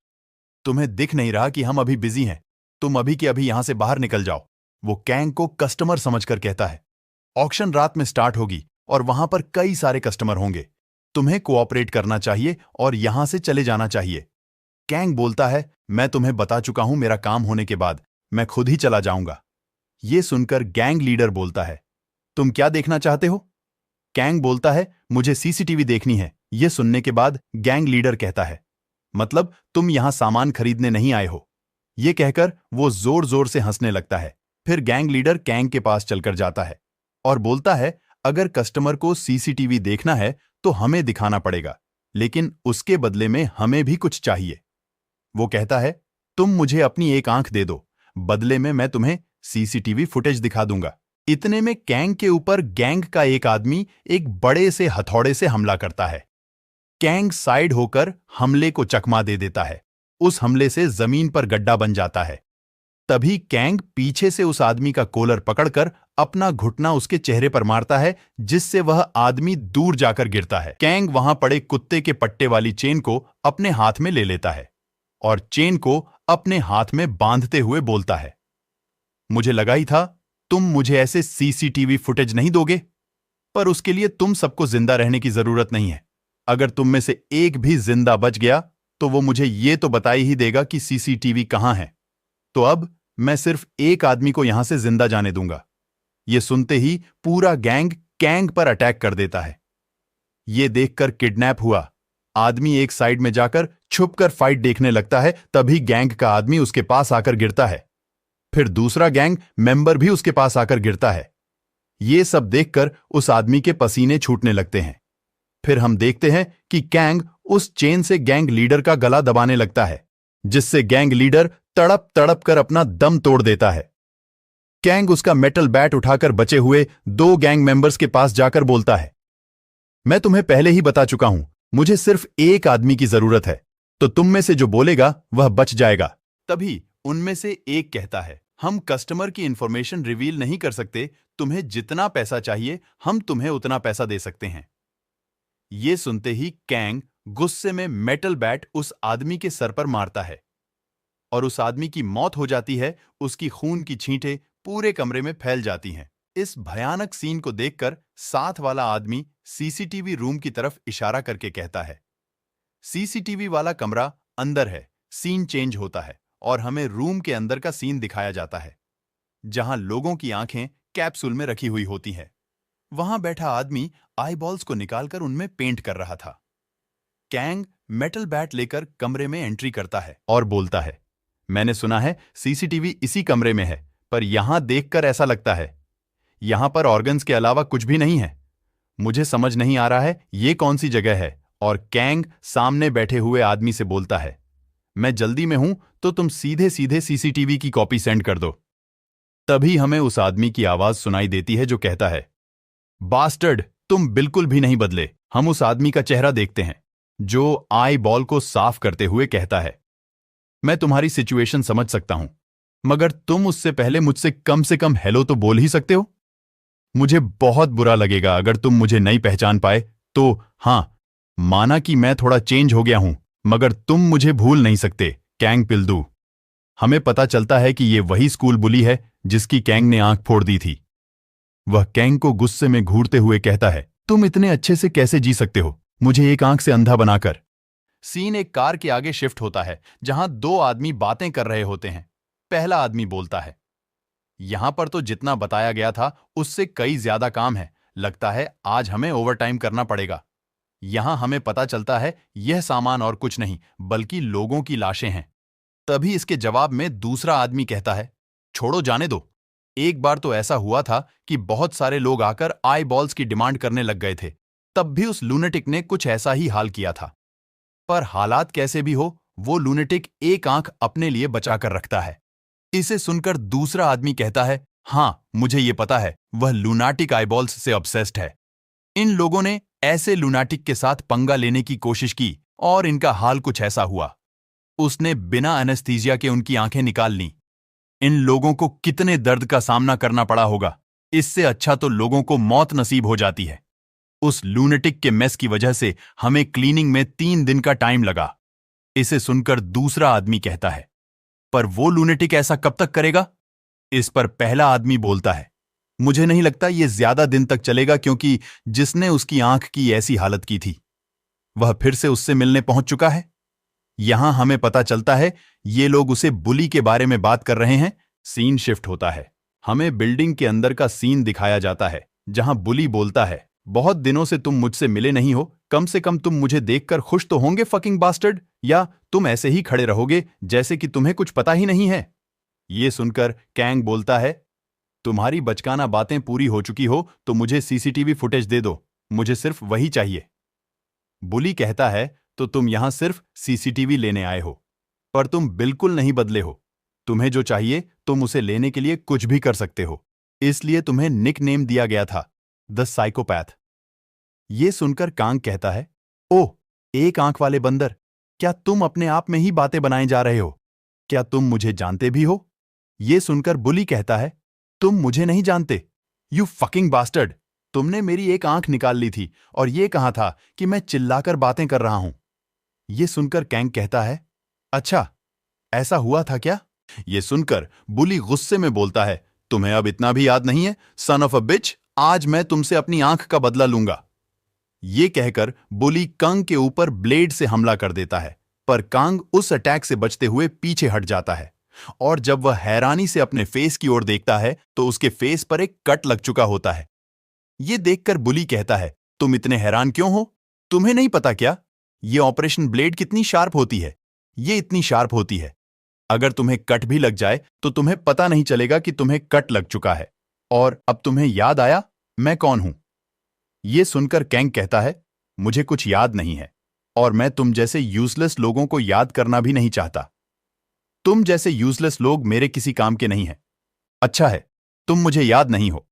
तुम्हें दिख नहीं रहा कि हम अभी बिजी हैं, तुम अभी के अभी यहां से बाहर निकल जाओ। वो कैंग को कस्टमर समझकर कहता है, ऑक्शन रात में स्टार्ट होगी और वहां पर कई सारे कस्टमर होंगे, तुम्हें कोऑपरेट करना चाहिए और यहां से चले जाना चाहिए। कैंग बोलता है, मैं तुम्हें बता चुका हूं, मेरा काम होने के बाद मैं खुद ही चला जाऊंगा। यह सुनकर गैंग लीडर बोलता है, तुम क्या देखना चाहते हो? कैंग बोलता है, मुझे सीसीटीवी देखनी है। यह सुनने के बाद गैंग लीडर कहता है, मतलब तुम यहां सामान खरीदने नहीं आए हो, ये कहकर वो जोर जोर से हंसने लगता है। फिर गैंग लीडर कैंग के पास चलकर जाता है और बोलता है, अगर कस्टमर को सीसीटीवी देखना है तो हमें दिखाना पड़ेगा, लेकिन उसके बदले में हमें भी कुछ चाहिए। वो कहता है, तुम मुझे अपनी एक आंख दे दो, बदले में मैं तुम्हें सीसीटीवी फुटेज दिखा दूंगा। इतने में कैंग के ऊपर गैंग का एक आदमी एक बड़े से हथौड़े से हमला करता है। कैंग साइड होकर हमले को चकमा दे देता है। उस हमले से जमीन पर गड्ढा बन जाता है। तभी कैंग पीछे से उस आदमी का कॉलर पकड़कर अपना घुटना उसके चेहरे पर मारता है, जिससे वह आदमी दूर जाकर गिरता है। कैंग वहां पड़े कुत्ते के पट्टे वाली चेन को अपने हाथ में ले लेता है और चेन को अपने हाथ में बांधते हुए बोलता है, मुझे लगा ही था तुम मुझे ऐसे सीसीटीवी फुटेज नहीं दोगे, पर उसके लिए तुम सबको जिंदा रहने की जरूरत नहीं है। अगर तुम में से एक भी जिंदा बच गया तो वो मुझे ये तो बताई ही देगा कि सीसीटीवी कहां है। तो अब मैं सिर्फ एक आदमी को यहां से जिंदा जाने दूंगा। ये सुनते ही पूरा गैंग कैंग पर अटैक कर देता है। ये देखकर किडनैप हुआ आदमी एक साइड में जाकर छुपकर फाइट देखने लगता है। तभी गैंग का आदमी उसके पास आकर गिरता है। फिर दूसरा गैंग मेंबर भी उसके पास आकर गिरता है। ये सब देखकर उस आदमी के पसीने छूटने लगते हैं। फिर हम देखते हैं कि कैंग उस चेन से गैंग लीडर का गला दबाने लगता है, जिससे गैंग लीडर तड़प तड़प कर अपना दम तोड़ देता है। कैंग उसका मेटल बैट उठाकर बचे हुए दो गैंग मेंबर्स के पास जाकर बोलता है, मैं तुम्हें पहले ही बता चुका हूं, मुझे सिर्फ एक आदमी की जरूरत है, तो तुम में से जो बोलेगा वह बच जाएगा। तभी उनमें से एक कहता है, हम कस्टमर की इंफॉर्मेशन रिवील नहीं कर सकते, तुम्हें जितना पैसा चाहिए हम तुम्हें उतना पैसा दे सकते हैं। ये सुनते ही कैंग गुस्से में मेटल बैट उस आदमी के सर पर मारता है और उस आदमी की मौत हो जाती है। उसकी खून की छींटें पूरे कमरे में फैल जाती हैं। इस भयानक सीन को देखकर साथ वाला आदमी सीसीटीवी रूम की तरफ इशारा करके कहता है, सीसीटीवी वाला कमरा अंदर है। सीन चेंज होता है और हमें रूम के अंदर का सीन दिखाया जाता है, जहां लोगों की आंखें कैप्सूल में रखी हुई होती हैं। वहां बैठा आदमी आईबॉल्स को निकालकर उनमें पेंट कर रहा था। कैंग मेटल बैट लेकर कमरे में एंट्री करता है और बोलता है, मैंने सुना है सीसीटीवी इसी कमरे में है, पर यहां देखकर ऐसा लगता है यहां पर ऑर्गन्स के अलावा कुछ भी नहीं है। मुझे समझ नहीं आ रहा है ये कौन सी जगह है। और कैंग सामने बैठे हुए आदमी से बोलता है, मैं जल्दी में हूं, तो तुम सीधे सीधे सीसीटीवी की कॉपी सेंड कर दो। तभी हमें उस आदमी की आवाज सुनाई देती है जो कहता है, बास्टर्ड, तुम बिल्कुल भी नहीं बदले। हम उस आदमी का चेहरा देखते हैं जो आई बॉल को साफ करते हुए कहता है, मैं तुम्हारी सिचुएशन समझ सकता हूं, मगर तुम उससे पहले मुझसे कम से कम हेलो तो बोल ही सकते हो। मुझे बहुत बुरा लगेगा अगर तुम मुझे नहीं पहचान पाए तो। हां, माना कि मैं थोड़ा चेंज हो गया हूं, मगर तुम मुझे भूल नहीं सकते, कैंग पिल्दू। हमें पता चलता है कि यह वही स्कूल बुली है जिसकी कैंग ने आंख फोड़ दी थी। वह कैंग को गुस्से में घूरते हुए कहता है, तुम इतने अच्छे से कैसे जी सकते हो, मुझे एक आंख से अंधा बनाकर। सीन एक कार के आगे शिफ्ट होता है जहां दो आदमी बातें कर रहे होते हैं। पहला आदमी बोलता है, यहां पर तो जितना बताया गया था उससे कई ज्यादा काम है, लगता है आज हमें ओवरटाइम करना पड़ेगा। यहां हमें पता चलता है यह सामान और कुछ नहीं बल्कि लोगों की लाशें हैं। तभी इसके जवाब में दूसरा आदमी कहता है, छोड़ो जाने दो, एक बार तो ऐसा हुआ था कि बहुत सारे लोग आकर आई बॉल्स की डिमांड करने लग गए थे, तब भी उस लूनेटिक ने कुछ ऐसा ही हाल किया था। पर हालात कैसे भी हो, वो लूनेटिक एक आंख अपने लिए बचाकर रखता है। इसे सुनकर दूसरा आदमी कहता है, हां मुझे ये पता है, वह लूनाटिक आईबॉल्स से ऑब्सेस्ड है। इन लोगों ने ऐसे लूनाटिक के साथ पंगा लेने की कोशिश की और इनका हाल कुछ ऐसा हुआ। उसने बिना एनेस्थीसिया के उनकी आंखें निकाल लीं। इन लोगों को कितने दर्द का सामना करना पड़ा होगा, इससे अच्छा तो लोगों को मौत नसीब हो जाती है। उस लूनेटिक के मेस की वजह से हमें क्लीनिंग में 3 दिन का टाइम लगा। इसे सुनकर दूसरा आदमी कहता है, पर वो लूनेटिक ऐसा कब तक करेगा? इस पर पहला आदमी बोलता है, मुझे नहीं लगता ये ज्यादा दिन तक चलेगा, क्योंकि जिसने उसकी आंख की ऐसी हालत की थी वह फिर से उससे मिलने पहुंच चुका है। यहां हमें पता चलता है ये लोग उसे बुली के बारे में बात कर रहे हैं। सीन शिफ्ट होता है, हमें बिल्डिंग के अंदर का सीन दिखाया जाता है जहां बुली बोलता है, बहुत दिनों से तुम मुझसे मिले नहीं हो, कम से कम तुम मुझे देखकर खुश तो होंगे फकिंग बास्टर्ड, या तुम ऐसे ही खड़े रहोगे जैसे कि तुम्हें कुछ पता ही नहीं है। ये सुनकर कैंग बोलता है, तुम्हारी बचकाना बातें पूरी हो चुकी हो तो मुझे सीसीटीवी फुटेज दे दो, मुझे सिर्फ वही चाहिए। बुली कहता है, तो तुम यहां सिर्फ सीसीटीवी लेने आए हो, पर तुम बिल्कुल नहीं बदले हो। तुम्हें जो चाहिए तुम उसे लेने के लिए कुछ भी कर सकते हो, इसलिए तुम्हें निक नेम दिया गया था, द साइकोपैथ। ये सुनकर कांग कहता है, ओह, एक आंख वाले बंदर, क्या तुम अपने आप में ही बातें बनाए जा रहे हो? क्या तुम मुझे जानते भी हो? ये सुनकर बुली कहता है, तुम मुझे नहीं जानते, यू फकिंग बास्टर्ड। तुमने मेरी एक आंख निकाल ली थी और ये कहा था कि मैं चिल्लाकर बातें कर रहा हूं। ये सुनकर कैंग कहता है, अच्छा, ऐसा हुआ था क्या? ये सुनकर बुली गुस्से में बोलता है, तुम्हें अब इतना भी याद नहीं है, सन ऑफ अ बिच, आज मैं तुमसे अपनी आंख का बदला लूंगा। ये कहकर बुली कांग के ऊपर ब्लेड से हमला कर देता है, पर कांग उस अटैक से बचते हुए पीछे हट जाता है, और जब वह हैरानी से अपने फेस की ओर देखता है तो उसके फेस पर एक कट लग चुका होता है। ये देखकर बुली कहता है, तुम इतने हैरान क्यों हो? तुम्हें नहीं पता क्या? ये ऑपरेशन ब्लेड कितनी शार्प होती है? ये इतनी शार्प होती है, अगर तुम्हें कट भी लग जाए तो तुम्हें पता नहीं चलेगा कि तुम्हें कट लग चुका है। और अब तुम्हें याद आया मैं कौन हूं? ये सुनकर कैंग कहता है, मुझे कुछ याद नहीं है, और मैं तुम जैसे यूजलेस लोगों को याद करना भी नहीं चाहता। तुम जैसे यूजलेस लोग मेरे किसी काम के नहीं हैं। अच्छा है, तुम मुझे याद नहीं हो।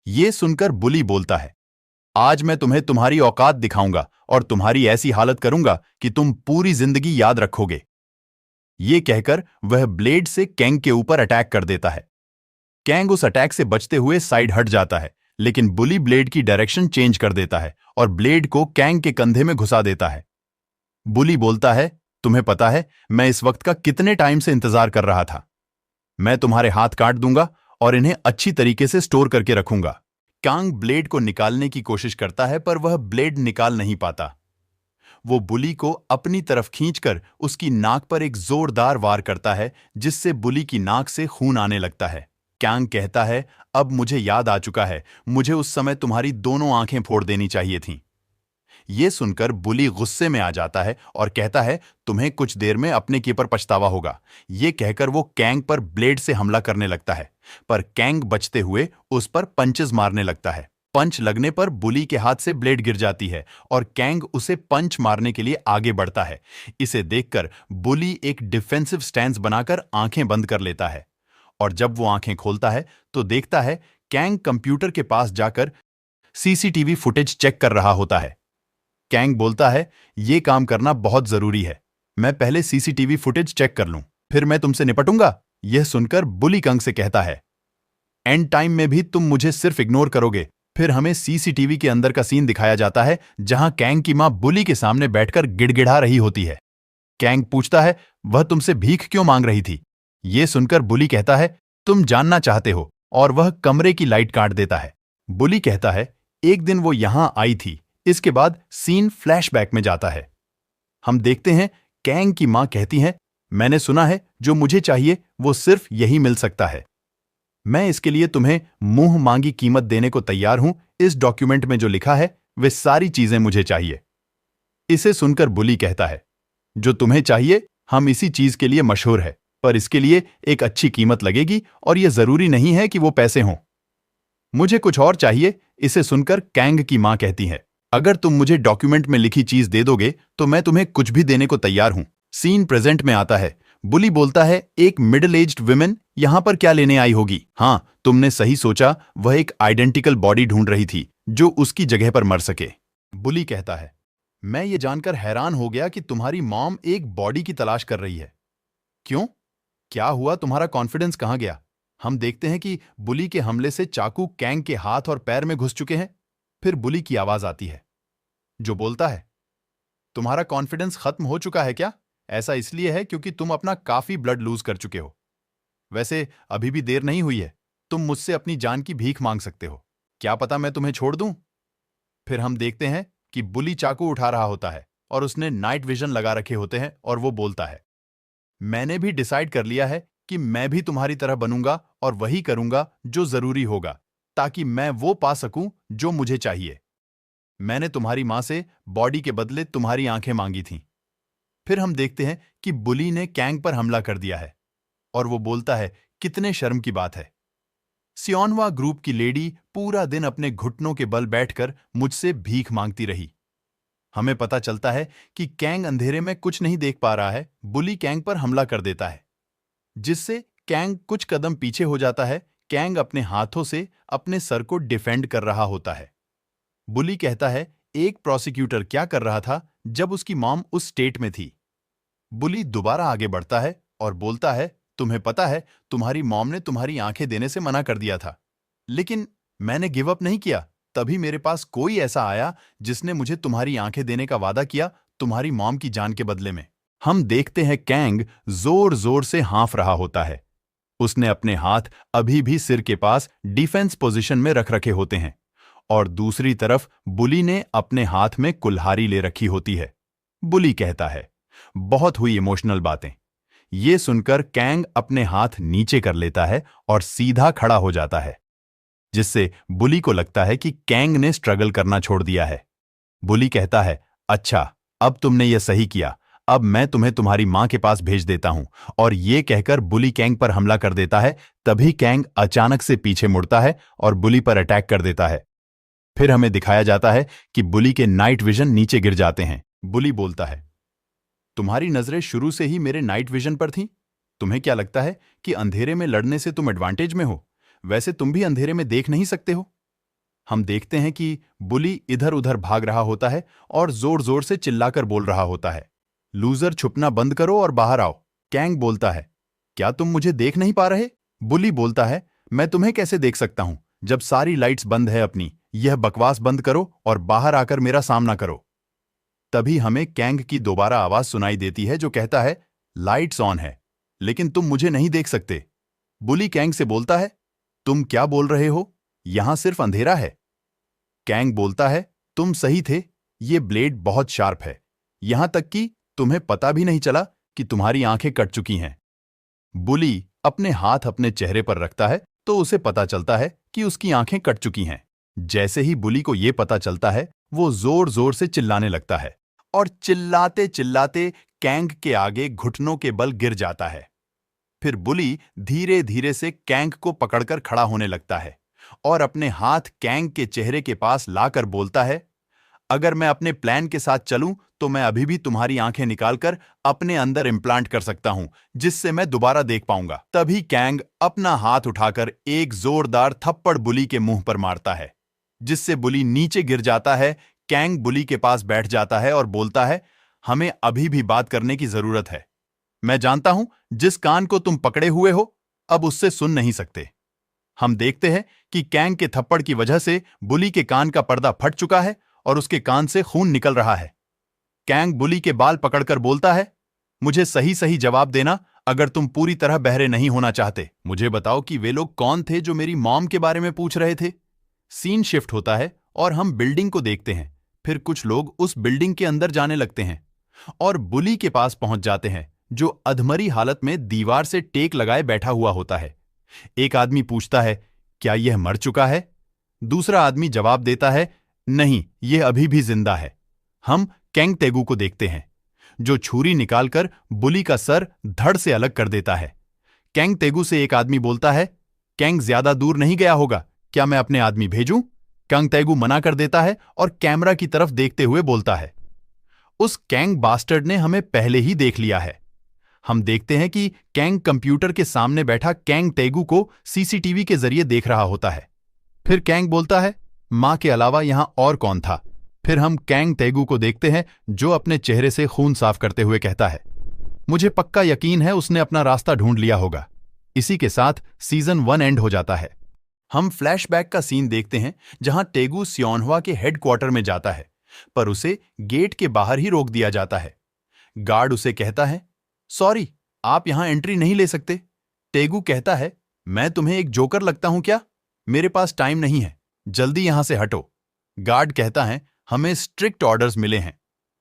ये सुनकर बुली बोलता है, आज मैं तुम्हें तुम्हारी औकात दिखाऊंगा और तुम्हारी ऐसी हालत करूंगा कि तुम पूरी जिंदगी याद रखोगे। ये कहकर वह ब्लेड से कैंग के ऊपर अटैक कर देता है। कैंग उस अटैक से बचते हुए साइड हट जाता है, लेकिन बुली ब्लेड की डायरेक्शन चेंज कर देता है और ब्लेड को कैंग के कंधे में घुसा देता है। बुली बोलता है, तुम्हें पता है मैं इस वक्त का कितने टाइम से इंतजार कर रहा था। मैं तुम्हारे हाथ काट दूंगा और इन्हें अच्छी तरीके से स्टोर करके रखूंगा। कांग ब्लेड को निकालने की कोशिश करता है, पर वह ब्लेड निकाल नहीं पाता। वो बुली को अपनी तरफ खींचकर उसकी नाक पर एक जोरदार वार करता है, जिससे बुली की नाक से खून आने लगता है। कांग कहता है, अब मुझे याद आ चुका है, मुझे उस समय तुम्हारी दोनों आंखें फोड़ देनी चाहिए थीं। ये सुनकर बुली गुस्से में आ जाता है और कहता है, तुम्हें कुछ देर में अपने के पर पछतावा होगा। ये कहकर वो कैंग पर ब्लेड से हमला करने लगता है, पर कैंग बचते हुए उस पर पंचेस मारने लगता है। पंच लगने पर बुली के हाथ से ब्लेड गिर जाती है और कैंग उसे पंच मारने के लिए आगे बढ़ता है। इसे देखकर बुली एक डिफेंसिव स्टैंस बनाकर आंखें बंद कर लेता है, और जब वो आंखें खोलता है तो देखता है कैंग कंप्यूटर के पास जाकर सीसीटीवी फुटेज चेक कर रहा होता है। कैंग बोलता है, ये काम करना बहुत जरूरी है, मैं पहले सीसीटीवी फुटेज चेक कर लूं, फिर मैं तुमसे निपटूंगा। यह सुनकर बुली कांग से कहता है, एंड टाइम में भी तुम मुझे सिर्फ इग्नोर करोगे। फिर हमें सीसीटीवी के अंदर का सीन दिखाया जाता है, जहां कैंग की मां बुली के सामने बैठकर गिड़गिड़ा रही होती है। कैंग पूछता है, वह तुमसे भीख क्यों मांग रही थी? यह सुनकर बुली कहता है, तुम जानना चाहते हो, और वह कमरे की लाइट काट देता है। बुली कहता है, एक दिन वो यहां आई थी। इसके बाद सीन फ्लैशबैक में जाता है। हम देखते हैं कैंग की मां कहती है, मैंने सुना है जो मुझे चाहिए वो सिर्फ यही मिल सकता है। मैं इसके लिए तुम्हें मुंह मांगी कीमत देने को तैयार हूं। इस डॉक्यूमेंट में जो लिखा है वे सारी चीजें मुझे चाहिए। इसे सुनकर बुली कहता है, जो तुम्हें चाहिए हम इसी चीज के लिए मशहूर है, पर इसके लिए एक अच्छी कीमत लगेगी और यह जरूरी नहीं है कि वो पैसे हों। मुझे कुछ और चाहिए। इसे सुनकर कैंग की मां कहती है, अगर तुम मुझे डॉक्यूमेंट में लिखी चीज दे दोगे तो मैं तुम्हें कुछ भी देने को तैयार हूं। सीन प्रेजेंट में आता है। बुली बोलता है, एक मिडिल एज्ड विमेन यहां पर क्या लेने आई होगी? हां, तुमने सही सोचा, वह एक आइडेंटिकल बॉडी ढूंढ रही थी जो उसकी जगह पर मर सके। बुली कहता है, मैं ये जानकर हैरान हो गया कि तुम्हारी मॉम एक बॉडी की तलाश कर रही है। क्यों? क्या हुआ? तुम्हारा कॉन्फिडेंस कहां गया? हम देखते हैं कि बुली के हमले से चाकू कैंग के हाथ और पैर में घुस चुके हैं। फिर बुली की आवाज आती है, जो बोलता है, तुम्हारा कॉन्फिडेंस खत्म हो चुका है क्या? ऐसा इसलिए है क्योंकि तुम अपना काफी ब्लड लूज कर चुके हो। वैसे अभी भी देर नहीं हुई है, तुम मुझसे अपनी जान की भीख मांग सकते हो। क्या पता मैं तुम्हें छोड़ दूं? फिर हम देखते हैं कि बुली चाकू उठा रहा होता है और उसने नाइट विजन लगा रखे होते हैं, और वो बोलता है, मैंने भी डिसाइड कर लिया है कि मैं भी तुम्हारी तरह बनूंगा और वही करूंगा जो जरूरी होगा, ताकि मैं वो पा सकूं जो मुझे चाहिए। मैंने तुम्हारी मां से बॉडी के बदले तुम्हारी आंखें मांगी थीं। फिर हम देखते हैं कि बुली ने कैंग पर हमला कर दिया है और वो बोलता है, कितने शर्म की बात है। सियोनवा ग्रुप की लेडी पूरा दिन अपने घुटनों के बल बैठकर मुझसे भीख मांगती रही। हमें पता चलता है कि कैंग अंधेरे में कुछ नहीं देख पा रहा है। बुली कैंग पर हमला कर देता है, जिससे कैंग कुछ कदम पीछे हो जाता है। कैंग अपने हाथों से अपने सर को डिफेंड कर रहा होता है। बुली कहता है, एक प्रोसिक्यूटर क्या कर रहा था जब उसकी मॉम उस स्टेट में थी। बुली दोबारा आगे बढ़ता है और बोलता है, तुम्हें पता है तुम्हारी मॉम ने तुम्हारी आंखें देने से मना कर दिया था, लेकिन मैंने गिव अप नहीं किया। तभी मेरे पास कोई ऐसा आया जिसने मुझे तुम्हारी आंखें देने का वादा किया, तुम्हारी मॉम की जान के बदले में। हम देखते हैं कैंग जोर जोर से हाँफ रहा होता है। उसने अपने हाथ अभी भी सिर के पास डिफेंस पोजीशन में रख रखे होते हैं और दूसरी तरफ बुली ने अपने हाथ में कुल्हाड़ी ले रखी होती है। बुली कहता है, बहुत हुई इमोशनल बातें। ये सुनकर कैंग अपने हाथ नीचे कर लेता है और सीधा खड़ा हो जाता है, जिससे बुली को लगता है कि कैंग ने स्ट्रगल करना छोड़ दिया है। बुली कहता है, अच्छा, अब तुमने यह सही किया, अब मैं तुम्हें तुम्हारी मां के पास भेज देता हूं। और यह कहकर बुली कैंग पर हमला कर देता है। तभी कैंग अचानक से पीछे मुड़ता है और बुली पर अटैक कर देता है। फिर हमें दिखाया जाता है कि बुली के नाइट विजन नीचे गिर जाते हैं। बुली बोलता है, तुम्हारी नजरें शुरू से ही मेरे नाइट विजन पर थीं। तुम्हें क्या लगता है कि अंधेरे में लड़ने से तुम एडवांटेज में हो? वैसे तुम भी अंधेरे में देख नहीं सकते हो। हम देखते हैं कि बुली इधर उधर भाग रहा होता है और जोर जोर से चिल्लाकर बोल रहा होता है, लूजर, छुपना बंद करो और बाहर आओ। कैंग बोलता है, क्या तुम मुझे देख नहीं पा रहे? बुली बोलता है, मैं तुम्हें कैसे देख सकता हूं जब सारी लाइट्स बंद है अपनी। यह बकवास बंद करो और बाहर आकर मेरा सामना करो। तभी हमें कैंग की दोबारा आवाज सुनाई देती है जो कहता है, लाइट्स ऑन है लेकिन तुम मुझे नहीं देख सकते। बुली कैंग से बोलता है, तुम क्या बोल रहे हो? यहां सिर्फ अंधेरा है। कैंग बोलता है, तुम सही थे, ये ब्लेड बहुत शार्प है, यहां तक कि तुम्हें पता भी नहीं चला कि तुम्हारी आंखें कट चुकी हैं। बुली अपने हाथ अपने चेहरे पर रखता है तो उसे पता चलता है कि उसकी आंखें कट चुकी हैं। जैसे ही बुली को यह पता चलता है, वो जोर जोर से चिल्लाने लगता है और चिल्लाते चिल्लाते कैंग के आगे घुटनों के बल गिर जाता है। फिर बुली धीरे धीरे से कैंग को पकड़कर खड़ा होने लगता है और अपने हाथ कैंग के चेहरे के पास लाकर बोलता है, अगर मैं अपने प्लान के साथ चलूं तो मैं अभी भी तुम्हारी आंखें निकालकर अपने अंदर इम्प्लांट कर सकता हूं, जिससे मैं दोबारा देख पाऊंगा। तभी कैंग अपना हाथ उठाकर एक जोरदार थप्पड़ बुली के मुंह पर मारता है, जिससे बुली नीचे गिर जाता है। कैंग बुली के पास बैठ जाता है और बोलता है, हमें अभी भी बात करने की जरूरत है। मैं जानता हूं जिस कान को तुम पकड़े हुए हो अब उससे सुन नहीं सकते। हम देखते हैं कि कैंग के थप्पड़ की वजह से बुली के कान का पर्दा फट चुका है और उसके कान से खून निकल रहा है। कैंग बुली के बाल पकड़कर बोलता है, मुझे सही सही जवाब देना अगर तुम पूरी तरह बहरे नहीं होना चाहते। मुझे बताओ कि वे लोग कौन थे जो मेरी मॉम के बारे में पूछ रहे थे। सीन शिफ्ट होता है और हम बिल्डिंग को देखते हैं। फिर कुछ लोग उस बिल्डिंग के अंदर जाने लगते हैं और बुली के पास पहुंच जाते हैं, जो अधमरी हालत में दीवार से टेक लगाए बैठा हुआ होता है। एक आदमी पूछता है, क्या यह मर चुका है? दूसरा आदमी जवाब देता है, नहीं, यह अभी भी जिंदा है। हम कैंग तेगू को देखते हैं, जो छुरी निकालकर बुली का सर धड़ से अलग कर देता है। कैंग तेगू से एक आदमी बोलता है, कैंग ज्यादा दूर नहीं गया होगा, क्या मैं अपने आदमी भेजूं? कैंग तेगू मना कर देता है और कैमरा की तरफ देखते हुए बोलता है, उस कैंग बास्टर्ड ने हमें पहले ही देख लिया है। हम देखते हैं कि कैंग कंप्यूटर के सामने बैठा कैंग तेगू को सीसीटीवी के जरिए देख रहा होता है। फिर कैंग बोलता है, मां के अलावा यहां और कौन था? फिर हम कैंग तेगू को देखते हैं, जो अपने चेहरे से खून साफ करते हुए कहता है, मुझे पक्का यकीन है उसने अपना रास्ता ढूंढ लिया होगा। इसी के साथ सीजन 1 एंड हो जाता है। हम फ्लैशबैक का सीन देखते हैं जहां तेगू सियोनहुआ के हेडक्वार्टर में जाता है, पर उसे गेट के बाहर ही रोक दिया जाता है। गार्ड उसे कहता है, सॉरी, आप यहां एंट्री नहीं ले सकते। तेगू कहता है, मैं तुम्हें एक जोकर लगता हूं क्या? मेरे पास टाइम नहीं है, जल्दी यहां से हटो। गार्ड कहता है, हमें स्ट्रिक्ट ऑर्डर्स मिले हैं,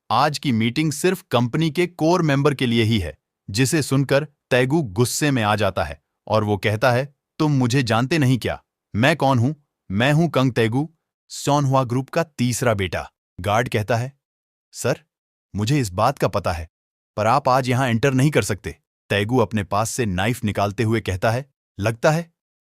आज की मीटिंग सिर्फ कंपनी के कोर मेंबर के लिए ही है। जिसे सुनकर तेगू गुस्से में आ जाता है और वो कहता है, तुम मुझे जानते नहीं क्या? मैं कौन हूं? मैं हूं कंग तैगू, सॉनहुआ ग्रुप का तीसरा बेटा। गार्ड कहता है, सर, मुझे इस बात का पता है, पर आप आज यहां एंटर नहीं कर सकते। तैगू अपने पास से नाइफ निकालते हुए कहता है, लगता है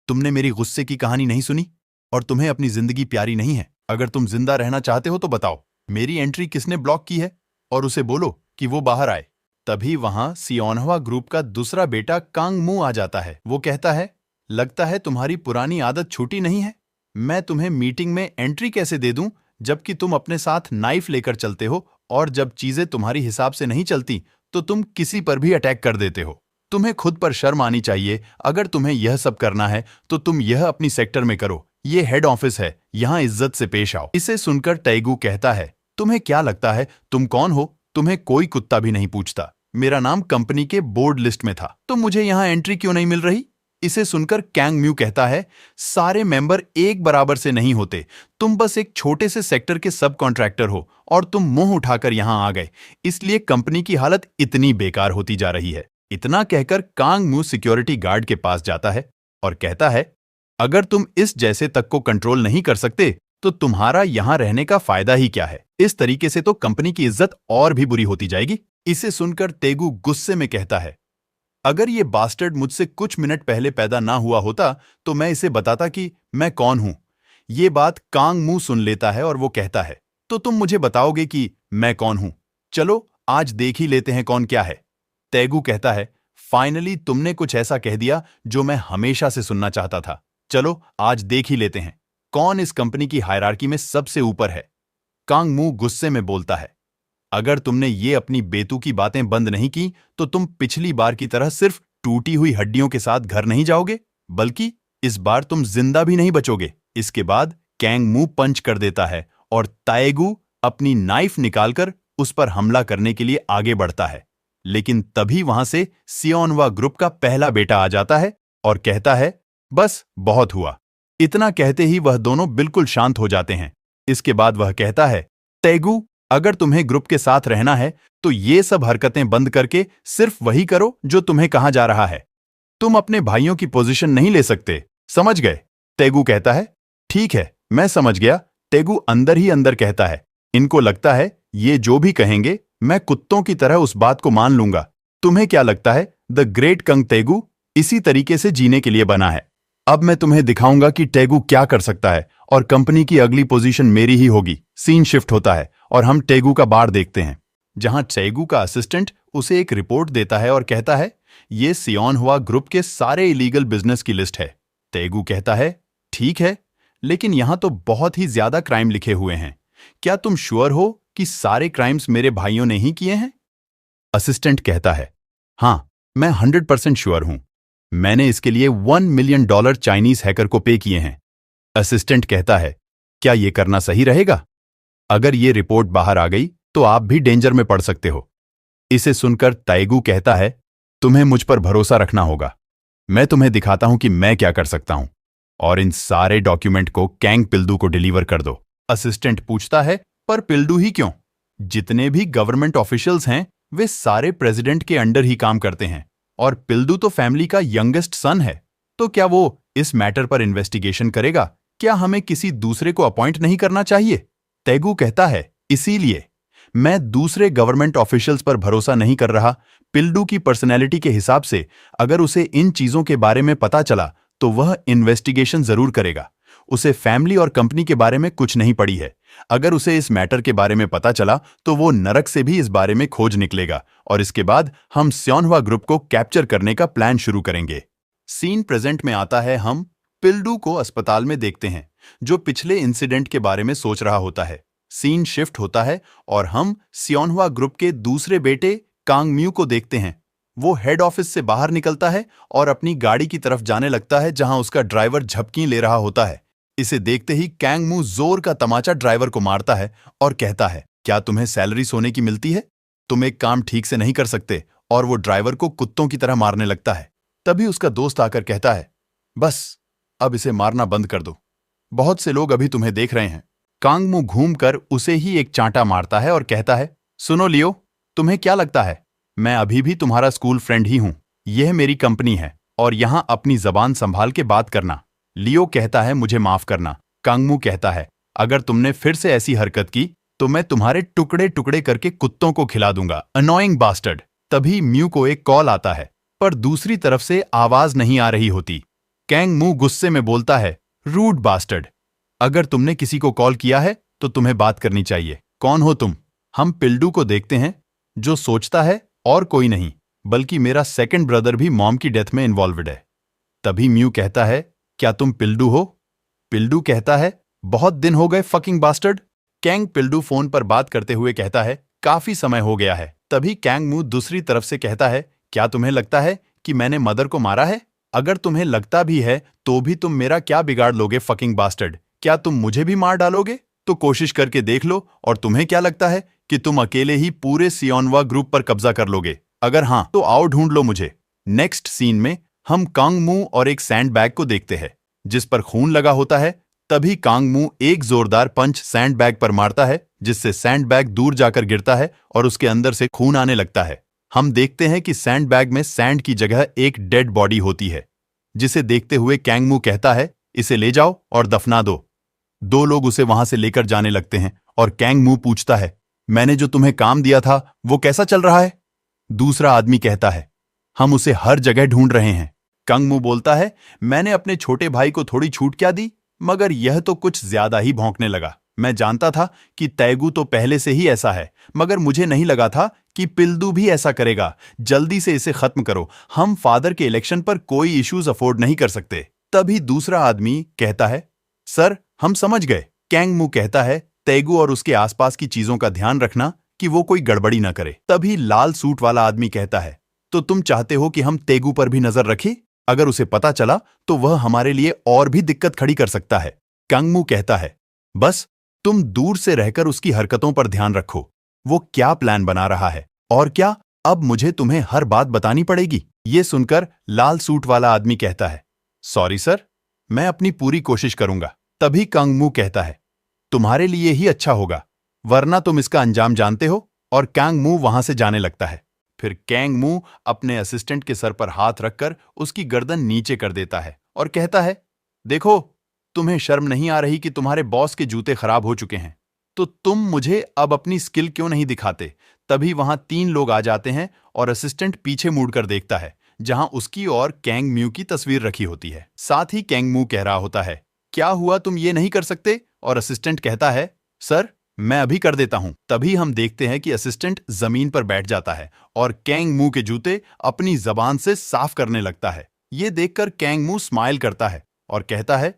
तुमने मेरी गुस्से की कहानी नहीं सुनी और तुम्हें अपनी जिंदगी प्यारी नहीं है। अगर तुम जिंदा रहना चाहते हो तो बताओ, मेरी एंट्री किसने ब्लॉक की है, और उसे बोलो कि वो बाहर आए। तभी वहां सियोनहुआ ग्रुप का दूसरा बेटा कांग मू आ जाता है। वो कहता है, लगता है तुम्हारी पुरानी आदत छूटी नहीं है। मैं तुम्हें मीटिंग में एंट्री कैसे दे दूं जबकि तुम अपने साथ नाइफ लेकर चलते हो, और जब चीजें तुम्हारी हिसाब से नहीं चलती तो तुम किसी पर भी अटैक कर देते हो। तुम्हें खुद पर शर्म आनी चाहिए। अगर तुम्हें यह सब करना है तो तुम यह अपनी सेक्टर में करो। ये हेड ऑफिस है, यहाँ इज्जत से पेश आओ। इसे सुनकर तैगू कहता है, तुम्हें क्या लगता है तुम कौन हो? तुम्हें कोई कुत्ता भी नहीं पूछता। मेरा नाम कंपनी के बोर्ड लिस्ट में था, तो मुझे यहाँ एंट्री क्यों नहीं मिल रही? इसे सुनकर कैंग म्यू कहता है, सारे मेंबर एक बराबर से नहीं होते। तुम बस एक छोटे से सेक्टर के सब कॉन्ट्रैक्टर हो और तुम मुंह उठाकर यहां आ गए, इसलिए कंपनी की हालत इतनी बेकार होती जा रही है। इतना कहकर कांग म्यू सिक्योरिटी गार्ड के पास जाता है और कहता है, अगर तुम इस जैसे तक को कंट्रोल नहीं कर सकते तो तुम्हारा यहां रहने का फायदा ही क्या है? इस तरीके से तो कंपनी की इज्जत और भी बुरी होती जाएगी। इसे सुनकर तैगू गुस्से में कहता है, अगर ये बास्टर्ड मुझसे कुछ मिनट पहले पैदा ना हुआ होता तो मैं इसे बताता कि मैं कौन हूं। ये बात कांग मू सुन लेता है और वो कहता है, तो तुम मुझे बताओगे कि मैं कौन हूं? चलो आज देख ही लेते हैं कौन क्या है। तैगू कहता है, फाइनली तुमने कुछ ऐसा कह दिया जो मैं हमेशा से सुनना चाहता था। चलो आज देख ही लेते हैं कौन इस कंपनी की हायरार्की में सबसे ऊपर है। कांग मू गुस्से में बोलता है, अगर तुमने ये अपनी बेतुकी बातें बंद नहीं की तो तुम पिछली बार की तरह सिर्फ टूटी हुई हड्डियों के साथ घर नहीं जाओगे, बल्कि इस बार तुम जिंदा भी नहीं बचोगे। इसके बाद कैंग मू पंच कर देता है और तैगू अपनी नाइफ निकालकर उस पर हमला करने के लिए आगे बढ़ता है। लेकिन तभी वहां से सियोनहुआ ग्रुप का पहला बेटा आ जाता है और कहता है, बस बहुत हुआ। इतना कहते ही वह दोनों बिल्कुल शांत हो जाते हैं। इसके बाद वह कहता है, तैगू, अगर तुम्हें ग्रुप के साथ रहना है तो ये सब हरकतें बंद करके सिर्फ वही करो जो तुम्हें कहा जा रहा है। तुम अपने भाइयों की पोजीशन नहीं ले सकते, समझ गए? तैगू कहता है, ठीक है, मैं समझ गया। तैगू अंदर ही अंदर कहता है, इनको लगता है ये जो भी कहेंगे मैं कुत्तों की तरह उस बात को मान लूंगा। तुम्हें क्या लगता है द ग्रेट कंग तैगू इसी तरीके से जीने के लिए बना है? अब मैं तुम्हें दिखाऊंगा कि तैगू क्या कर सकता है और कंपनी की अगली पोजीशन मेरी ही होगी। सीन शिफ्ट होता है और हम तैगू का बार देखते हैं, जहां तैगू का असिस्टेंट उसे एक रिपोर्ट देता है और कहता है, ये सियोनहुआ ग्रुप के सारे इलीगल बिजनेस की लिस्ट है। तैगू कहता है, ठीक है, लेकिन यहां तो बहुत ही ज्यादा क्राइम लिखे हुए हैं। क्या तुम श्योर हो कि सारे क्राइम्स मेरे भाइयों ने ही किए हैं? असिस्टेंट कहता है, हां, मैं 100% श्योर हूं। मैंने इसके लिए $1 मिलियन चाइनीज हैकर को पे किए हैं। असिस्टेंट कहता है, क्या यह करना सही रहेगा? अगर ये रिपोर्ट बाहर आ गई तो आप भी डेंजर में पड़ सकते हो। इसे सुनकर तैगू कहता है, तुम्हें मुझ पर भरोसा रखना होगा। मैं तुम्हें दिखाता हूं कि मैं क्या कर सकता हूं, और इन सारे डॉक्यूमेंट को कैंग पिल्डू को डिलीवर कर दो। असिस्टेंट पूछता है, पर पिल्डू ही क्यों? जितने भी गवर्नमेंट ऑफिशियल्स हैं वे सारे प्रेसिडेंट के अंडर ही काम करते हैं, और पिल्डू तो फैमिली का यंगेस्ट सन है। तो क्या वो इस मैटर पर इन्वेस्टिगेशन करेगा? क्या हमें किसी दूसरे को अपॉइंट नहीं करना चाहिए? तैगू कहता है, इसीलिए मैं दूसरे गवर्नमेंट ऑफिशियल्स पर भरोसा नहीं कर रहा। पिल्डू की पर्सनैलिटी के हिसाब से अगर उसे इन चीजों के बारे में पता चला तो वह इन्वेस्टिगेशन जरूर करेगा। उसे फैमिली और कंपनी के बारे में कुछ नहीं पड़ी है। अगर उसे इस मैटर के बारे में पता चला तो वो नरक से भी इस बारे में खोज निकलेगा, और इसके बाद हम सियोनहुआ ग्रुप को कैप्चर करने का प्लान शुरू करेंगे। सीन प्रेजेंट में आता है। हम पिल्डू को अस्पताल में देखते हैं, जो पिछले इंसिडेंट के बारे में सोच रहा होता है। सीन शिफ्ट होता है और हम सियोनहुआ ग्रुप के दूसरे बेटे कांग म्यू को देखते हैं। वो हेड ऑफिस से बाहर निकलता है और अपनी गाड़ी की तरफ जाने लगता है, जहां उसका ड्राइवर झपकी ले रहा होता है। इसे देखते ही कैंग मू जोर का तमाचा ड्राइवर को मारता है और कहता है, क्या तुम्हें सैलरी सोने की मिलती है? तुम एक काम ठीक से नहीं कर सकते। और वो ड्राइवर को कुत्तों की तरह मारने लगता है। तभी उसका दोस्त आकर कहता है, बस अब इसे मारना बंद कर दो, बहुत से लोग अभी तुम्हें देख रहे हैं। कांग मू घूमकर उसे ही एक चांटा मारता है और कहता है, सुनो लियो, तुम्हें क्या लगता है मैं अभी भी तुम्हारा स्कूल फ्रेंड ही हूं? यह मेरी कंपनी है और यहां अपनी जबान संभाल के बात करना। लियो कहता है, मुझे माफ करना, कांगमू कहता है, अगर तुमने फिर से ऐसी हरकत की तो मैं तुम्हारे टुकड़े टुकड़े करके कुत्तों को खिला दूंगा, अनोइंग बास्टर्ड। तभी म्यू को एक कॉल आता है, पर दूसरी तरफ से आवाज नहीं आ रही होती। कांगमू गुस्से में बोलता है, रूड बास्टर्ड, अगर तुमने किसी को कॉल किया है तो तुम्हें बात करनी चाहिए। कौन हो तुम? हम पिल्डू को देखते हैं, जो सोचता है और कोई नहीं बल्कि मेरा सेकंड ब्रदर भी मॉम की डेथ में इन्वॉल्वड है। तभी म्यू कहता है, क्या तुम पिल्डू हो? पिल्डू कहता है, बहुत दिन हो गए फकिंग बास्टर्ड। कैंग पिल्डू फोन पर बात करते हुए कहता है, काफी समय हो गया है। तभी कांगमू दूसरी तरफ से कहता है, क्या तुम्हें लगता है कि मैंने मदर को मारा है? अगर तुम्हें लगता भी है तो भी तुम मेरा क्या बिगाड़ लोगे फकिंग बास्टर्ड? क्या तुम मुझे भी मार डालोगे? तो कोशिश करके देख लो। और तुम्हें क्या लगता है कि तुम अकेले ही पूरे सियोनवा ग्रुप पर कब्जा कर लोगे? अगर हाँ तो आओ ढूंढ लो मुझे। नेक्स्ट सीन में हम कांगमू और एक सैंडबैग को देखते हैं जिस पर खून लगा होता है। तभी कांगमू एक जोरदार पंच सैंडबैग पर मारता है, जिससे सैंडबैग दूर जाकर गिरता है और उसके अंदर से खून आने लगता है। हम देखते हैं कि सैंडबैग में सैंड की जगह एक डेड बॉडी होती है, जिसे देखते हुए कांगमू कहता है, इसे ले जाओ और दफना दो। दो लोग उसे वहां से लेकर जाने लगते हैं और कांगमू पूछता है, मैंने जो तुम्हें काम दिया था वो कैसा चल रहा है? दूसरा आदमी कहता है, हम उसे हर जगह ढूंढ रहे हैं। कांगमू बोलता है, मैंने अपने छोटे भाई को थोड़ी छूट क्या दी? मगर यह तो कुछ ज्यादा ही भौंकने लगा। मैं जानता था कि तैगू तो पहले से ही ऐसा है, मगर मुझे नहीं लगा था कि पिल्दू भी ऐसा करेगा। जल्दी से इसे खत्म करो, हम फादर के इलेक्शन पर कोई इश्यूज अफोर्ड नहीं कर सकते। तभी दूसरा आदमी कहता है, सर हम समझ गए। कांगमू कहता है, तैगू और उसके आसपास की चीजों का ध्यान रखना कि वो कोई गड़बड़ी न करे। तभी लाल सूट वाला आदमी कहता है, तो तुम चाहते हो कि हम तैगू पर भी नजर रखें? अगर उसे पता चला तो वह हमारे लिए और भी दिक्कत खड़ी कर सकता है। कांगमू कहता है, बस तुम दूर से रहकर उसकी हरकतों पर ध्यान रखो, वो क्या प्लान बना रहा है। और क्या अब मुझे तुम्हें हर बात बतानी पड़ेगी? ये सुनकर लाल सूट वाला आदमी कहता है, सॉरी सर, मैं अपनी पूरी कोशिश करूंगा। तभी कांगमू कहता है, तुम्हारे लिए ही अच्छा होगा, वरना तुम इसका अंजाम जानते हो। और कांगमू वहां से जाने लगता है। फिर कांगमू अपने असिस्टेंट के सर पर हाथ रखकर उसकी गर्दन नीचे कर देता है और कहता है, देखो, तुम्हें शर्म नहीं आ रही कि तुम्हारे बॉस के जूते खराब हो चुके हैं? तो तुम मुझे अब अपनी स्किल क्यों नहीं दिखाते? तभी वहां तीन लोग आ जाते हैं और असिस्टेंट पीछे मुड़कर देखता है, जहां उसकी और कांगमू की तस्वीर रखी होती है। साथ ही कांगमू कह रहा होता है, क्या हुआ, तुम ये नहीं कर सकते? और असिस्टेंट कहता है, सर मैं अभी कर देता हूं। तभी हम देखते हैं कि असिस्टेंट जमीन पर बैठ जाता है और कांगमू के जूते अपनी जबान से साफ करने लगता है। ये देखकर कांगमू स्माइल करता है और कहता है,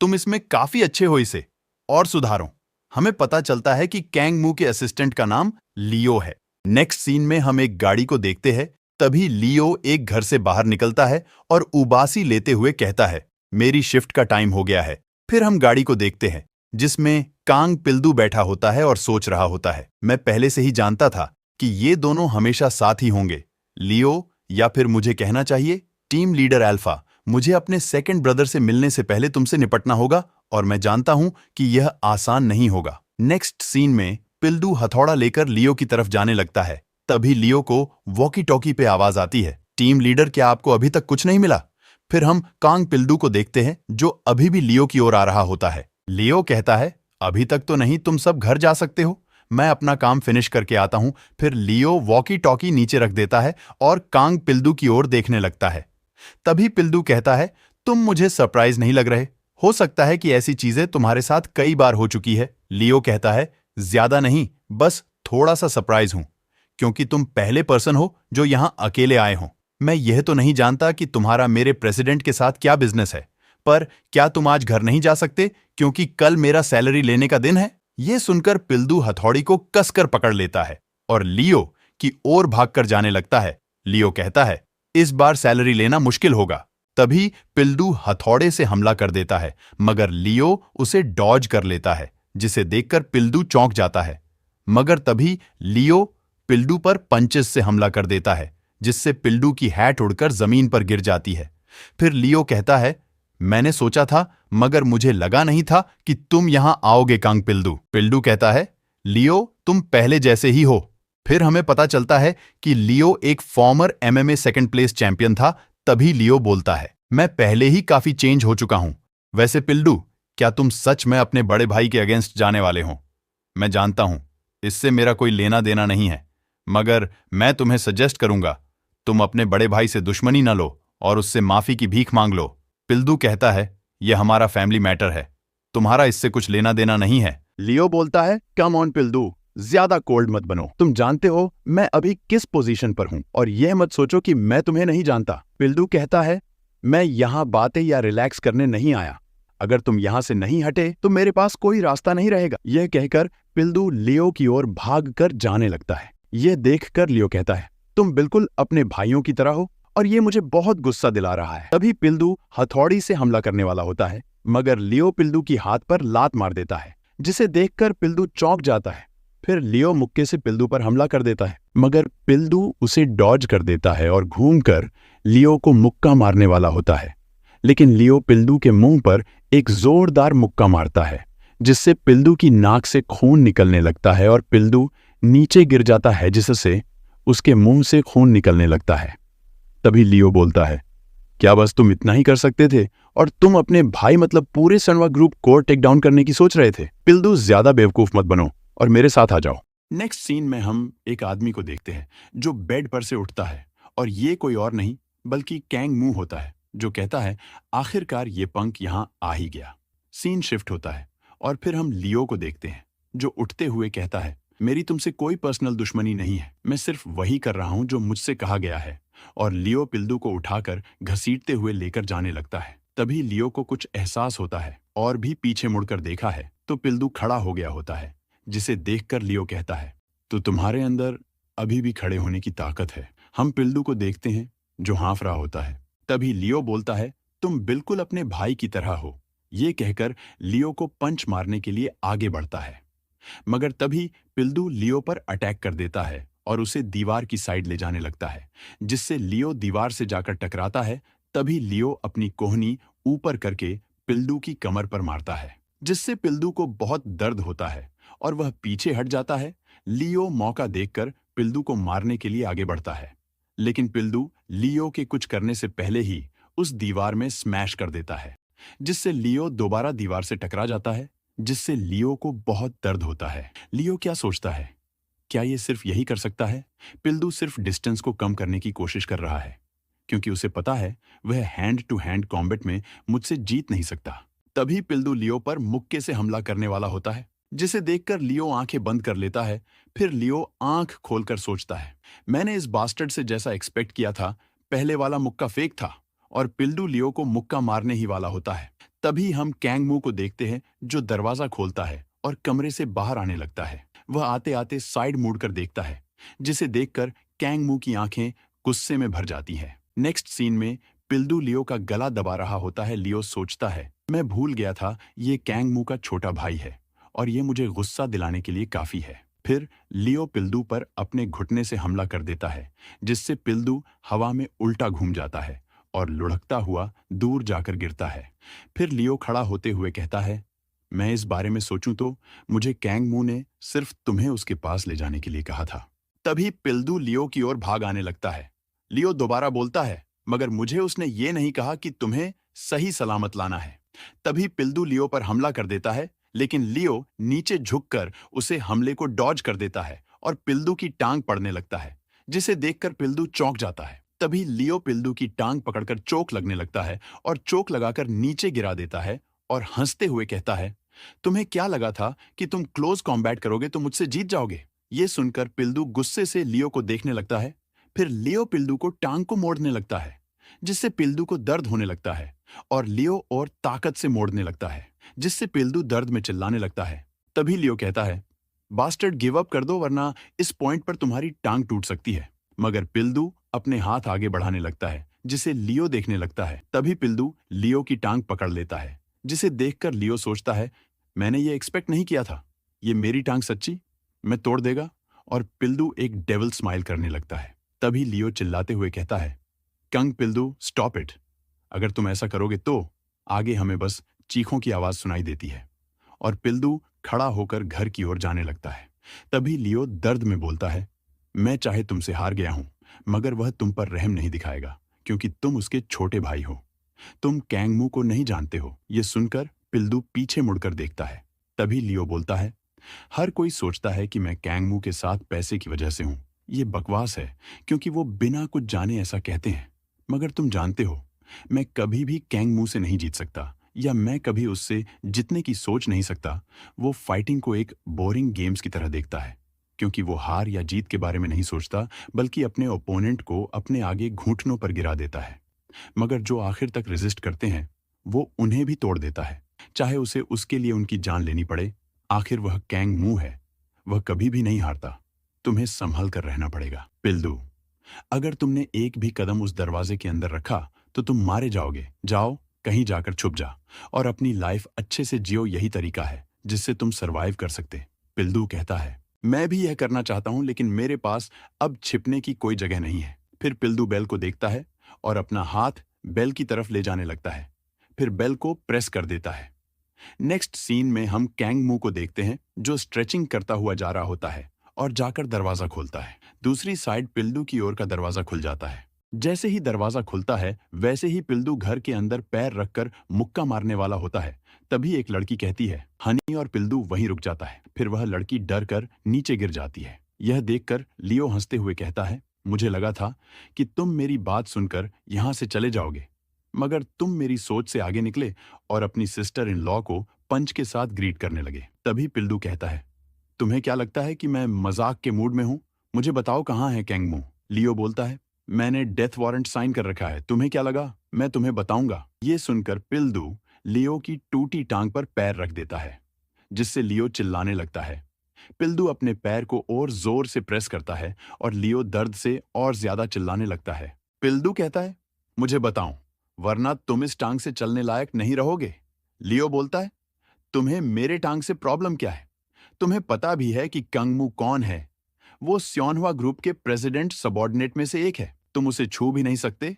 तुम इसमें काफी अच्छे हो, इसे और सुधारो। हमें पता चलता है कि कांगमू के असिस्टेंट का नाम लियो है। नेक्स्ट सीन में हम एक गाड़ी को देखते हैं। तभी लियो एक घर से बाहर निकलता है और उबासी लेते हुए कहता है, मेरी शिफ्ट का टाइम हो गया है। फिर हम गाड़ी को देखते हैं जिसमें कांग पिल्दू बैठा होता है और सोच रहा होता है, मैं पहले से ही जानता था कि ये दोनों हमेशा साथ ही होंगे। लियो, या फिर मुझे कहना चाहिए टीम लीडर अल्फा, मुझे अपने सेकंड ब्रदर से मिलने से पहले तुमसे निपटना होगा और मैं जानता हूं कि यह आसान नहीं होगा। नेक्स्ट सीन में पिल्दू हथौड़ा लेकर लियो की तरफ जाने लगता है। तभी लियो को वॉकी टॉकी पे आवाज आती है, टीम लीडर, क्या आपको अभी तक कुछ नहीं मिला? फिर हम कांग पिल्दू को देखते हैं जो अभी भी लियो की ओर आ रहा होता है। लियो कहता है, अभी तक तो नहीं, तुम सब घर जा सकते हो, मैं अपना काम फिनिश करके आता हूं। फिर लियो वॉकी टॉकी नीचे रख देता है और कांग पिल्दू की ओर देखने लगता है। तभी पिल्दू कहता है, तुम मुझे सरप्राइज नहीं लग रहे? हो सकता है कि ऐसी चीजें तुम्हारे साथ कई बार हो चुकी है। लियो कहता है, ज्यादा नहीं, बस थोड़ा सा सरप्राइज हूं, क्योंकि तुम पहले पर्सन हो जो यहां अकेले आए हो। मैं यह तो नहीं जानता कि तुम्हारा मेरे प्रेसिडेंट के साथ क्या बिजनेस है, पर क्या तुम आज घर नहीं जा सकते क्योंकि कल मेरा सैलरी लेने का दिन है? यह सुनकर पिल्दू हथौड़ी को कसकर पकड़ लेता है और लियो की ओर भागकर जाने लगता है। लियो कहता है, इस बार सैलरी लेना मुश्किल होगा। तभी पिल्दू हथौड़े से हमला कर देता है, मगर लियो उसे डॉज कर लेता है, जिसे देखकर पिल्दू चौंक जाता है। मगर तभी लियो पिल्दू पर पंचेस से हमला कर देता है, जिससे पिल्दू की हैट उड़कर जमीन पर गिर जाती है। फिर लियो कहता है, मैंने सोचा था, मगर मुझे लगा नहीं था कि तुम यहां आओगे कांग पिल्दू। पिल्दू कहता है, लियो तुम पहले जैसे ही हो। फिर हमें पता चलता है कि लियो एक farmer MMA second place champion था। तभी लियो बोलता है, मैं पहले ही काफी चेंज हो चुका हूं। वैसे पिल्दू, क्या तुम सच में अपने बड़े भाई के अगेंस्ट जाने वाले हो? मैं जानता हूं, इससे मेरा कोई लेना देना नहीं है, मगर मैं तुम्हें सजेस्ट करूंगा, तुम अपने बड़े भाई से दुश्मनी न लो और उससे माफी की भीख मांग लो। पिल्दू कहता है, यह हमारा फैमिली मैटर है, तुम्हारा इससे कुछ लेना देना नहीं है। लियो बोलता है, कम ऑन पिल्दू, ज्यादा कोल्ड मत बनो। तुम जानते हो मैं अभी किस पोजीशन पर हूं और यह मत सोचो कि मैं तुम्हें नहीं जानता। पिल्दू कहता है, मैं यहाँ बातें या रिलैक्स करने नहीं आया। अगर तुम यहाँ से नहीं हटे तो मेरे पास कोई रास्ता नहीं रहेगा। यह कहकर पिल्दू लियो की ओर भाग कर जाने लगता है। यह देखकर लियो कहता है, तुम बिल्कुल अपने भाइयों की तरह हो और ये मुझे बहुत गुस्सा दिला रहा है। तभी पिल्दू हथौड़ी से हमला करने वाला होता है, मगर लियो पिल्दू की हाथ पर लात मार देता है, जिसे देखकर पिल्दू चौंक जाता है। फिर लियो मुक्के से पिल्दू पर हमला कर देता है, मगर पिल्दू उसे डॉज कर देता है और घूमकर लियो को मुक्का मारने वाला होता है। लेकिन लियो पिल्दू के मुंह पर एक जोरदार मुक्का मारता है, जिससे पिल्दू की नाक से खून निकलने लगता है और पिल्दू नीचे गिर जाता है, जिससे उसके मुंह से खून निकलने लगता है। तभी लियो बोलता है, क्या बस तुम इतना ही कर सकते थे और तुम अपने भाई मतलब पूरे सनवा ग्रुप को टेक डाउन करने की सोच रहे थे? पिल्दू, ज्यादा बेवकूफ मत बनो और मेरे साथ आ जाओ। नेक्स्ट सीन में हम एक आदमी को देखते हैं जो बेड पर से उठता है, और ये कोई और नहीं बल्कि कैंग मू होता है, जो कहता है, आखिरकार ये पंक यहाँ आ ही गया। सीन शिफ्ट होता है और फिर हम लियो को देखते हैं जो उठते हुए कहता है, मेरी तुमसे कोई पर्सनल दुश्मनी नहीं है, मैं सिर्फ वही कर रहा हूं जो मुझसे कहा गया है। और लियो पिल्दू को उठाकर घसीटते हुए लेकर जाने लगता है। तभी लियो को कुछ एहसास होता है और भी पीछे मुड़कर देखा है तो पिल्दू खड़ा हो गया होता है, जिसे देखकर लियो कहता है, तो तुम्हारे अंदर अभी भी खड़े होने की ताकत है। हम पिल्दू को देखते हैं जो हाँफ रहा होता है। तभी लियो बोलता है, तुम बिल्कुल अपने भाई की तरह हो। ये कहकर लियो को पंच मारने के लिए आगे बढ़ता है, मगर तभी पिल्दू लियो पर अटैक कर देता है और उसे दीवार की साइड ले जाने लगता है, जिससे लियो दीवार से जाकर टकराता है। तभी लियो अपनी कोहनी ऊपर करके पिल्दू की कमर पर मारता है, जिससे पिल्दू को बहुत दर्द होता है और वह पीछे हट जाता है। लियो मौका देखकर पिल्दू को मारने के लिए आगे बढ़ता है, लेकिन पिल्दू लियो के कुछ करने से पहले ही उस दीवार में स्मैश कर देता है, जिससे लियो दोबारा दीवार से टकरा जाता है, जिससे लियो को बहुत दर्द होता है। लियो क्या सोचता है, क्या ये सिर्फ यही कर सकता है? पिल्दू सिर्फ डिस्टेंस को कम करने की कोशिश कर रहा है, क्योंकि उसे पता है वह हैंड टू हैंड कॉम्बैट में मुझसे जीत नहीं सकता। तभी पिल्दू लियो पर मुक्के से हमला करने वाला होता है, जिसे देखकर लियो आंखें बंद कर लेता है। फिर लियो आंख खोलकर सोचता है, मैंने इस बास्टर्ड से जैसा एक्सपेक्ट किया था, पहले वाला मुक्का फेक था और पिल्दू लियो को मुक्का मारने ही वाला होता है। तभी हम कैंग मू को देखते हैं जो दरवाजा खोलता है और कमरे से बाहर आने लगता है। वह आते आते साइड मुड़कर देखता है, जिसे देखकर कैंग मू की आंखें गुस्से में भर जाती हैं। नेक्स्ट सीन में पिल्दू लियो का गला दबा रहा होता है। लियो सोचता है, मैं भूल गया था ये कैंग मू का छोटा भाई है और ये मुझे गुस्सा दिलाने के लिए काफी है। फिर लियो पिल्दू पर अपने घुटने से हमला कर देता है, जिससे पिल्दू हवा में उल्टा घूम जाता है और लुढ़कता हुआ दूर जाकर गिरता है। फिर लियो खड़ा होते हुए कहता है, मैं इस बारे में सोचूं तो मुझे कैंग मू ने सिर्फ तुम्हें उसके पास ले जाने के लिए कहा था। तभी पिल्दू लियो की ओर भाग आने लगता है। लियो दोबारा बोलता है, मगर मुझे उसने ये नहीं कहा कि तुम्हें सही सलामत लाना है। तभी पिल्दू लियो पर हमला कर देता है, लेकिन लियो नीचे झुककर उसे हमले को डॉज कर देता है और पिल्दू की टांग पड़ने लगता है, जिसे देखकर पिल्दू चौंक जाता है। तभी लियो पिल्दू की टांग पकड़कर चोक लगने लगता है और चोक लगाकर नीचे गिरा देता है और हंसते हुए कहता है, तुम्हें क्या लगा था कि तुम क्लोज कॉम्बैट करोगे तो मुझसे जीत जाओगे? ये सुनकर पिल्दू गुस्से से लियो को देखने लगता है। फिर लियो पिल्दू को टांग को मोड़ने लगता है, जिससे पिल्दू को दर्द होने लगता है और लियो और ताकत से मोड़ने लगता है, जिससे पिल्दू दर्द में चिल्लाने लगता है। तभी लियो कहता है, बास्टर्ड गिव अप कर दो वरना इस पॉइंट पर तुम्हारी टांग टूट सकती है। मगर पिल्दू अपने हाथ आगे बढ़ाने लगता है, जिसे लियो देखने लगता है। तभी पिल्दू लियो की टांग पकड़ लेता है, जिसे देखकर लियो सोचता है, मैंने ये एक्सपेक्ट नहीं किया था, ये मेरी टांग सच्ची मैं तोड़ देगा। और पिल्दू एक डेविल स्माइल करने लगता है। तभी लियो चिल्लाते हुए कहता है, कंग पिल्दू, स्टॉप इट, अगर तुम ऐसा करोगे तो आगे हमें बस चीखों की आवाज सुनाई देती है। और पिल्दू खड़ा होकर घर की ओर जाने लगता है। तभी लियो दर्द में बोलता है, मैं चाहे तुमसे हार गया हूं, मगर वह तुम पर रहम नहीं दिखाएगा, क्योंकि तुम उसके छोटे भाई हो। तुम कैंग मू को नहीं जानते हो। ये सुनकर पिल्दू पीछे मुड़कर देखता है। तभी लियो बोलता है, हर कोई सोचता है कि मैं कैंगमू के साथ पैसे की वजह से हूं। ये बकवास है, क्योंकि वो बिना कुछ जाने ऐसा कहते हैं। मगर तुम जानते हो, मैं कभी भी कैंगमू से नहीं जीत सकता, या मैं कभी उससे जीतने की सोच नहीं सकता। वो फाइटिंग को एक बोरिंग गेम्स की तरह देखता है, क्योंकि वो हार या जीत के बारे में नहीं सोचता, बल्कि अपने ओपोनेंट को अपने आगे घुटनों पर गिरा देता है। मगर जो आखिर तक रेजिस्ट करते हैं, वो उन्हें भी तोड़ देता है, चाहे उसे उसके लिए उनकी जान लेनी पड़े। आखिर वह कैंगमू है, वह कभी भी नहीं हारता। तुम्हें संभल कर रहना पड़ेगा। पिल्दू, अगर तुमने एक भी कदम उस दरवाजे के अंदर रखा तो तुम मारे जाओगे। जाओ, कहीं जाकर छुप जा और अपनी लाइफ अच्छे से जियो। यही तरीका है जिससे तुम सरवाइव कर सकते। पिल्दू कहता है, मैं भी यह करना चाहता हूं, लेकिन मेरे पास अब छिपने की कोई जगह नहीं है। फिर पिल्दू बेल को देखता है और अपना हाथ बेल की तरफ ले जाने लगता है, फिर बेल को प्रेस कर देता है। नेक्स्ट सीन में हम कैंगमू को देखते हैं, जो स्ट्रेचिंग करता हुआ जा रहा होता है और जाकर दरवाजा खोलता है। दूसरी साइड पिल्दू की ओर का दरवाजा खुल जाता है। जैसे ही दरवाजा खुलता है, वैसे ही पिल्दू घर के अंदर पैर रखकर मुक्का मारने वाला होता है। तभी एक लड़की कहती है, हनी, और पिल्दू वहीं रुक जाता है। फिर वह लड़की डर कर नीचे गिर जाती है। यह देखकर लियो हंसते हुए कहता है, मुझे लगा था कि तुम मेरी बात सुनकर यहां से चले जाओगे, मगर तुम मेरी सोच से आगे निकले और अपनी सिस्टर इन लॉ को पंच के साथ ग्रीट करने लगे। तभी पिल्दू कहता है, तुम्हें क्या लगता है कि मैं मजाक के मूड में हूं? मुझे बताओ कहां है कैंगमू? लियो बोलता है, मैंने डेथ वारंट साइन कर रखा है। तुम्हें क्या लगा मैं तुम्हें बताऊंगा? ये सुनकर पिल्दू लियो की टूटी टांग पर पैर रख देता है, जिससे लियो चिल्लाने लगता है। पिल्दू अपने पैर को और जोर से प्रेस करता है और लियो दर्द से और ज्यादा चिल्लाने लगता है। पिल्दू कहता है, मुझे बताओ, वरना तुम इस टांग से चलने लायक नहीं रहोगे। लियो बोलता है, तुम्हें मेरे टांग से प्रॉब्लम क्या है? तुम्हें पता भी है कि कंगमू कौन है? वो स्योनहुआ ग्रुप के प्रेसिडेंट सबॉर्डिनेट में से एक है। तुम उसे छू भी नहीं सकते।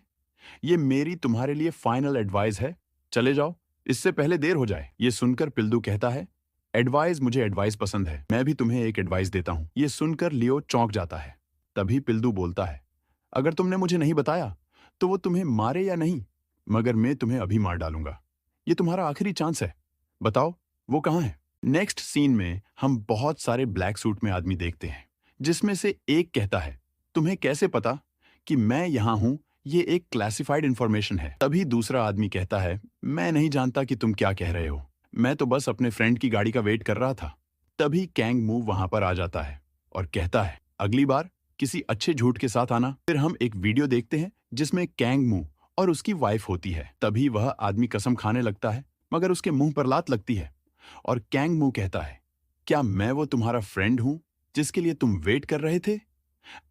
ये मेरी तुम्हारे लिए फाइनल एडवाइस है। चले जाओ, इससे पहले देर हो जाए। ये सुनकर पिल्दू कहता है, एडवाइस? मुझे एडवाइस पसंद है। मैं भी तुम्हें एक एडवाइस देता हूं। ये सुनकर लियो चौंक जाता है। तभी पिल्दू बोलता है, अगर तुमने मुझे नहीं बताया तो वो तुम्हें मारे या नहीं, मगर मैं तुम्हें अभी मार डालूंगा। ये तुम्हारा आखिरी चांस है। बताओ वो कहां है? नेक्स्ट सीन में हम बहुत सारे ब्लैक सूट में आदमी देखते हैं, जिसमें से एक कहता है, तुम्हें कैसे पता कि मैं यहां हूं? ये एक क्लासिफाइड इंफॉर्मेशन है। तभी दूसरा आदमी कहता है, मैं नहीं जानता कि तुम क्या कह रहे हो। मैं तो बस अपने फ्रेंड की गाड़ी का वेट कर रहा था। तभी कैंगमू वहां पर आ जाता है और कहता है, अगली बार किसी अच्छे झूठ के साथ आना। फिर हम एक वीडियो देखते हैं जिसमें कैंगमू और उसकी वाइफ होती है। तभी वह आदमी कसम खाने लगता है, मगर उसके मुंह पर लात लगती है और कैंगमू कहता है, क्या मैं वो तुम्हारा फ्रेंड हूं जिसके लिए तुम वेट कर रहे थे?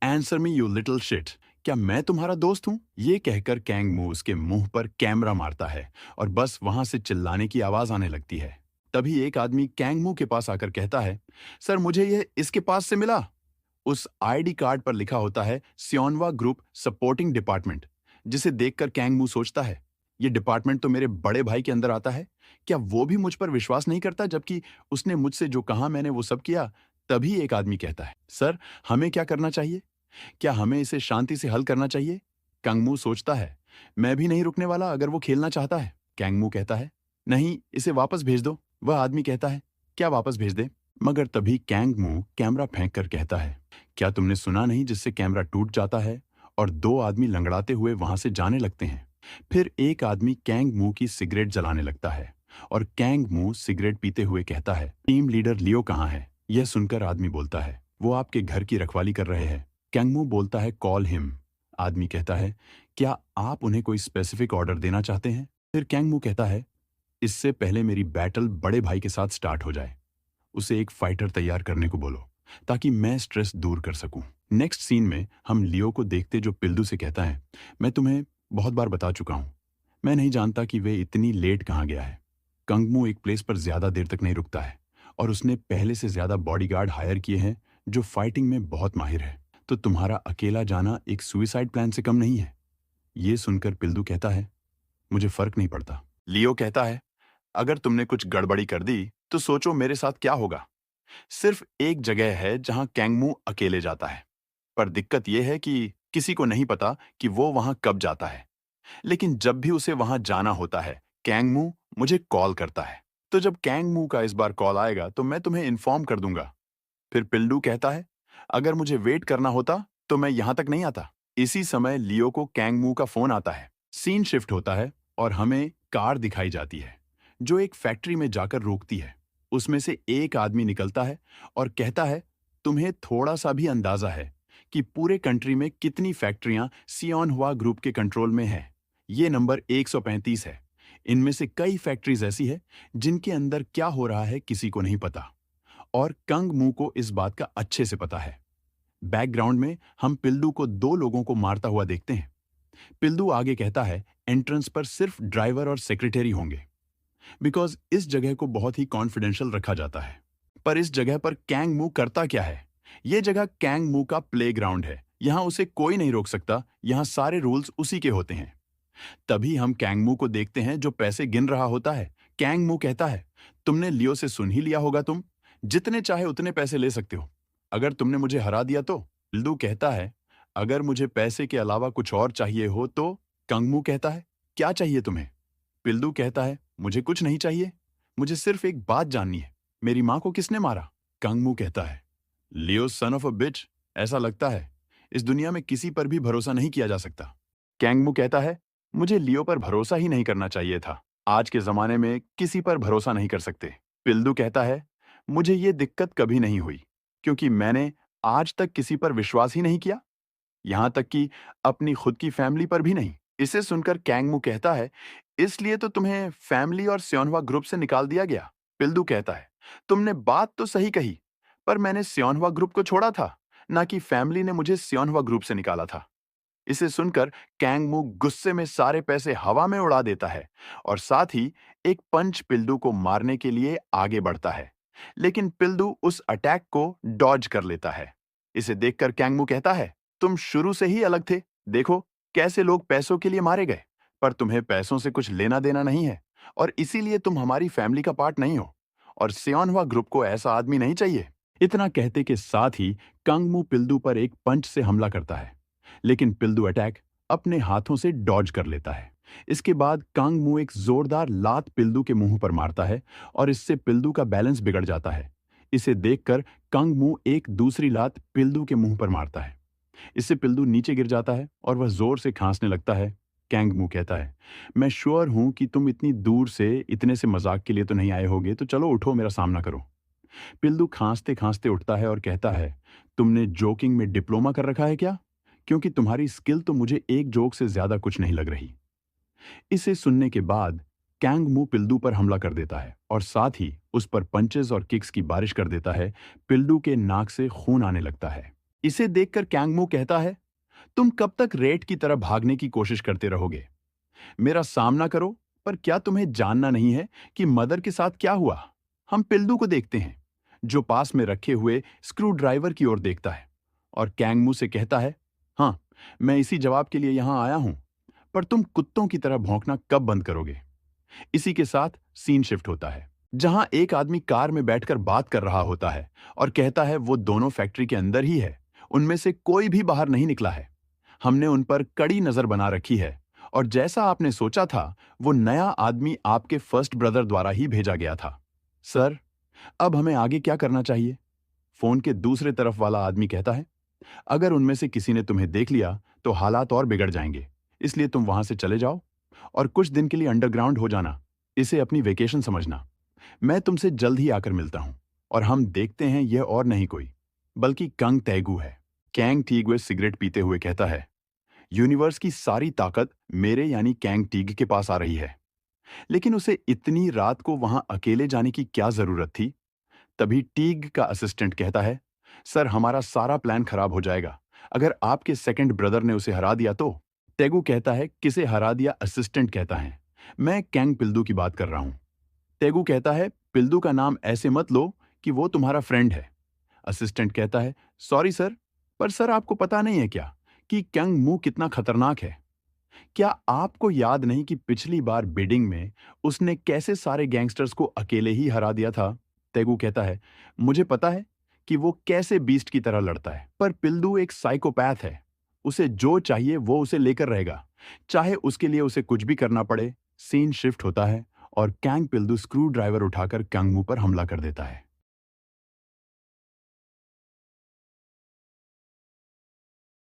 Answer me you little shit. क्या मैं तुम्हारा दोस्त हूं? ये कहकर कैंगमू उसके मुंह पर कैमरा मारता है और बस वहां से चिल्लाने की आवाज आने लगती है। तभी एक आदमी कैंगमू के पास आकर कहता है, सर मुझे यह इसके पास से मिला। उस आईडी कार्ड पर लिखा होता है स्योनवा ग्रुप सपोर्टिंग डिपार्टमेंट, जिसे देखकर कैंगमू सोचता है, ये डिपार्टमेंट तो मेरे बड़े भाई के अंदर आता है। क्या वो भी मुझ पर विश्वास नहीं करता, जबकि उसने मुझसे जो कहा मैंने वो सब किया? तभी एक आदमी कहता है, सर हमें क्या करना चाहिए? क्या हमें इसे शांति से हल करना चाहिए? कैंगमू सोचता है, मैं भी नहीं रुकने वाला अगर वो खेलना चाहता है। कैंगमू कहता है, नहीं, इसे वापस भेज दो। वह आदमी कहता है, क्या वापस भेज दे? मगर तभी कैंगमू कैमरा फेंक कर कहता है, क्या तुमने सुना नहीं जिससे कैमरा टूट जाता है? और दो आदमी लंगड़ाते हुए वहां से जाने लगते हैं। फिर एक आदमी कैंगमू की सिगरेट जलाने लगता है और कैंगमू सिगरेट पीते हुए कहता है, टीम लीडर लियो कहाँ है? यह सुनकर आदमी बोलता है, वो आपके घर की रखवाली कर रहे हैं। कैंगमू बोलता है, कॉल हिम। आदमी कहता है, क्या आप उन्हें कोई स्पेसिफिक ऑर्डर देना चाहते हैं? फिर कैंगमू कहता है, इससे पहले मेरी बैटल बड़े भाई के साथ स्टार्ट हो जाए, उसे एक फाइटर तैयार करने को बोलो, ताकि मैं स्ट्रेस दूर कर सकूं। नेक्स्ट सीन में हम लियो को देखते, जो पिल्दू से कहता है, मैं तुम्हें बहुत बार बता चुका हूं, मैं नहीं जानता कि वे इतनी लेट कहां गया है। कंगमू एक प्लेस पर ज्यादा देर तक नहीं रुकता है और उसने पहले से ज्यादा बॉडीगार्ड हायर किए हैं जो फाइटिंग में बहुत माहिर है। तो तुम्हारा अकेला जाना एक सुइसाइड प्लान से कम नहीं है। ये सुनकर पिल्दू कहता है, मुझे फर्क नहीं पड़ता। लियो कहता है, अगर तुमने कुछ गड़बड़ी कर दी तो सोचो मेरे साथ क्या होगा। सिर्फ एक जगह है जहां कैंगमू अकेले जाता है, पर दिक्कत यह है कि किसी को नहीं पता कि वो वहां कब जाता है। लेकिन जब भी उसे वहां जाना होता है, कैंगमू मुझे कॉल करता है। तो जब कैंग मू का इस बार कॉल आएगा तो मैं तुम्हें इन्फॉर्म कर दूंगा। फिर पिल्डू कहता है, अगर मुझे वेट करना होता तो मैं यहां तक नहीं आता। इसी समय लियो को कैंग मू का फोन आता है। सीन शिफ्ट होता है और हमें कार दिखाई जाती है जो एक फैक्ट्री में जाकर रोकती है। उसमें से एक आदमी निकलता है और कहता है, तुम्हें थोड़ा सा भी अंदाजा है कि पूरे कंट्री में कितनी फैक्ट्रियां सियोन हुआ ग्रुप के कंट्रोल में हैं? ये नंबर 135 है। इनमें से कई फैक्ट्रीज ऐसी है जिनके अंदर क्या हो रहा है किसी को नहीं पता, और कंग मू को इस बात का अच्छे से पता है। बैकग्राउंड में हम पिल्लू को दो लोगों को मारता हुआ देखते हैं। पिल्लू आगे कहता है, एंट्रेंस पर सिर्फ ड्राइवर और सेक्रेटरी होंगे, बिकॉज इस जगह को बहुत ही कॉन्फिडेंशियल रखा जाता है। पर इस जगह पर कैंग मू करता क्या है? ये जगह कैंग मू का प्लेग्राउंड है। यहां उसे कोई नहीं रोक सकता। यहां सारे रूल्स उसी के होते हैं। तभी हम कैंग मू को देखते हैं जो पैसे गिन रहा होता है। कैंग मू कहता है, तुमने लियो से सुन ही लिया होगा, तुम जितने चाहे उतने पैसे ले सकते हो अगर तुमने मुझे हरा दिया तो। पिल्लू कहता है, अगर मुझे पैसे के अलावा कुछ और चाहिए हो तो। कंग मू कहता है, क्या चाहिए तुम्हें? पिल्लू कहता है, मुझे कुछ नहीं चाहिए, मुझे सिर्फ एक बात जाननी है, मेरी माँ को किसने मारा? कंग मू कहता है, लियो सन ऑफ अ बिच, ऐसा लगता है इस दुनिया में किसी पर भी भरोसा नहीं किया जा सकता। कैंग मू कहता है, मुझे लियो पर भरोसा ही नहीं करना चाहिए था। आज के जमाने में किसी पर भरोसा नहीं कर सकते। पिल्दू कहता है, मुझे ये दिक्कत कभी नहीं हुई क्योंकि मैंने आज तक किसी पर विश्वास ही नहीं किया, यहां तक कि अपनी खुद की फैमिली पर भी नहीं। इसे सुनकर कैंग मू कहता है, इसलिए तो तुम्हें फैमिली और स्योनहुआ ग्रुप से निकाल दिया गया। पिल्दू कहता है, तुमने बात तो सही कही, पर मैंने स्योनहुआ ग्रुप को छोड़ा था, ना कि फैमिली ने मुझे स्योनहुआ ग्रुप से निकाला था। इसे सुनकर कैंग मू गुस्से में सारे पैसे हवा में उड़ा देता है और साथ ही एक पंच पिल्दू को मारने के लिए आगे बढ़ता है, लेकिन पिल्दू उस अटैक को डॉज कर लेता है। इसे देखकर कैंग मू कहता है, तुम शुरू से ही अलग थे। देखो कैसे लोग पैसों के लिए मारे गए, पर तुम्हें पैसों से कुछ लेना देना नहीं है और इसीलिए तुम हमारी फैमिली का पार्ट नहीं हो, और सियोनहुआ ग्रुप को ऐसा आदमी नहीं चाहिए। इतना कहते के साथ ही कंग मू पिल्दू पर एक पंच से हमला करता है, लेकिन पिल्दू अटैक अपने हाथों से डॉज कर लेता है। इसके बाद कांग मू एक जोरदार लात पिल्दू के मुंह पर मारता है और इससे पिल्दू का बैलेंस बिगड़ जाता है। इसे देखकर कांग मू एक दूसरी लात पिल्दू के मुंह पर मारता है। इससे पिल्दू नीचे गिर जाता है और वह जोर से खांसने लगता है। कैंग मू कहता है, मैं श्योर हूं कि तुम इतनी दूर से इतने से मजाक के लिए तो नहीं आए होगे, तो चलो उठो, मेरा सामना करो। पिल्दू खांसते खांसते उठता है और कहता है, तुमने जोकिंग में डिप्लोमा कर रखा है क्या? क्योंकि तुम्हारी स्किल तो मुझे एक जोक से ज्यादा कुछ नहीं लग रही। इसे सुनने के बाद कैंग मू पिल्दू पर हमला कर देता है और साथ ही उस पर पंचेस और किक्स की बारिश कर देता है। पिल्दू के नाक से खून आने लगता है। इसे देखकर कैंग मू कहता है, तुम कब तक रेट की तरह भागने की कोशिश करते रहोगे? मेरा सामना करो। पर क्या तुम्हें जानना नहीं है कि मदर के साथ क्या हुआ? हम पिल्दू को देखते हैं जो पास में रखे हुए स्क्रू ड्राइवर की ओर देखता है और कैंग मू से कहता है, हाँ, मैं इसी जवाब के लिए यहां आया हूं, पर तुम कुत्तों की तरह भौंकना कब बंद करोगे? इसी के साथ सीन शिफ्ट होता है जहां एक आदमी कार में बैठकर बात कर रहा होता है और कहता है वो दोनों फैक्ट्री के अंदर ही है, उनमें से कोई भी बाहर नहीं निकला है। हमने उन पर कड़ी नजर बना रखी है और जैसा आपने सोचा था वो नया आदमी आपके फर्स्ट ब्रदर द्वारा ही भेजा गया था। सर, अब हमें आगे क्या करना चाहिए? फोन के दूसरे तरफ वाला आदमी कहता है, अगर उनमें से किसी ने तुम्हें देख लिया तो हालात और बिगड़ जाएंगे, इसलिए तुम वहां से चले जाओ और कुछ दिन के लिए अंडरग्राउंड हो जाना। इसे अपनी वेकेशन समझना। मैं तुमसे जल्द ही आकर मिलता हूं और हम देखते हैं यह और नहीं कोई बल्कि कंग तैगू है। कैंग टीग सिगरेट पीते हुए कहता है, यूनिवर्स की सारी ताकत मेरे यानी कैंग टीग के पास आ रही है, लेकिन उसे इतनी रात को वहां अकेले जाने की क्या जरूरत थी? तभी टीग का असिस्टेंट कहता है, सर, हमारा सारा प्लान खराब हो जाएगा अगर आपके सेकंड ब्रदर ने उसे हरा दिया तो। तेगू कहता है, किसे हरा दिया? असिस्टेंट कहता है, मैं कैंग पिल्दू की बात कर रहा हूं। तेगू कहता है, पिल्दू का नाम ऐसे मत लो कि वो तुम्हारा फ्रेंड है। असिस्टेंट कहता है, सॉरी सर, पर सर आपको पता नहीं है क्या कि कैंग मू कितना खतरनाक है? क्या आपको याद नहीं कि पिछली बार बिडिंग में उसने कैसे सारे गैंगस्टर्स को अकेले ही हरा दिया था? तेगू कहता है, मुझे पता है कि वो कैसे बीस्ट की तरह लड़ता है, पर पिल्दू एक साइकोपैथ है। उसे जो चाहिए वो उसे लेकर रहेगा, चाहे उसके लिए उसे कुछ भी करना पड़े। सीन शिफ्ट होता है और कैंग पिल्दू स्क्रू ड्राइवर उठाकर कैंगमू पर हमला कर देता है।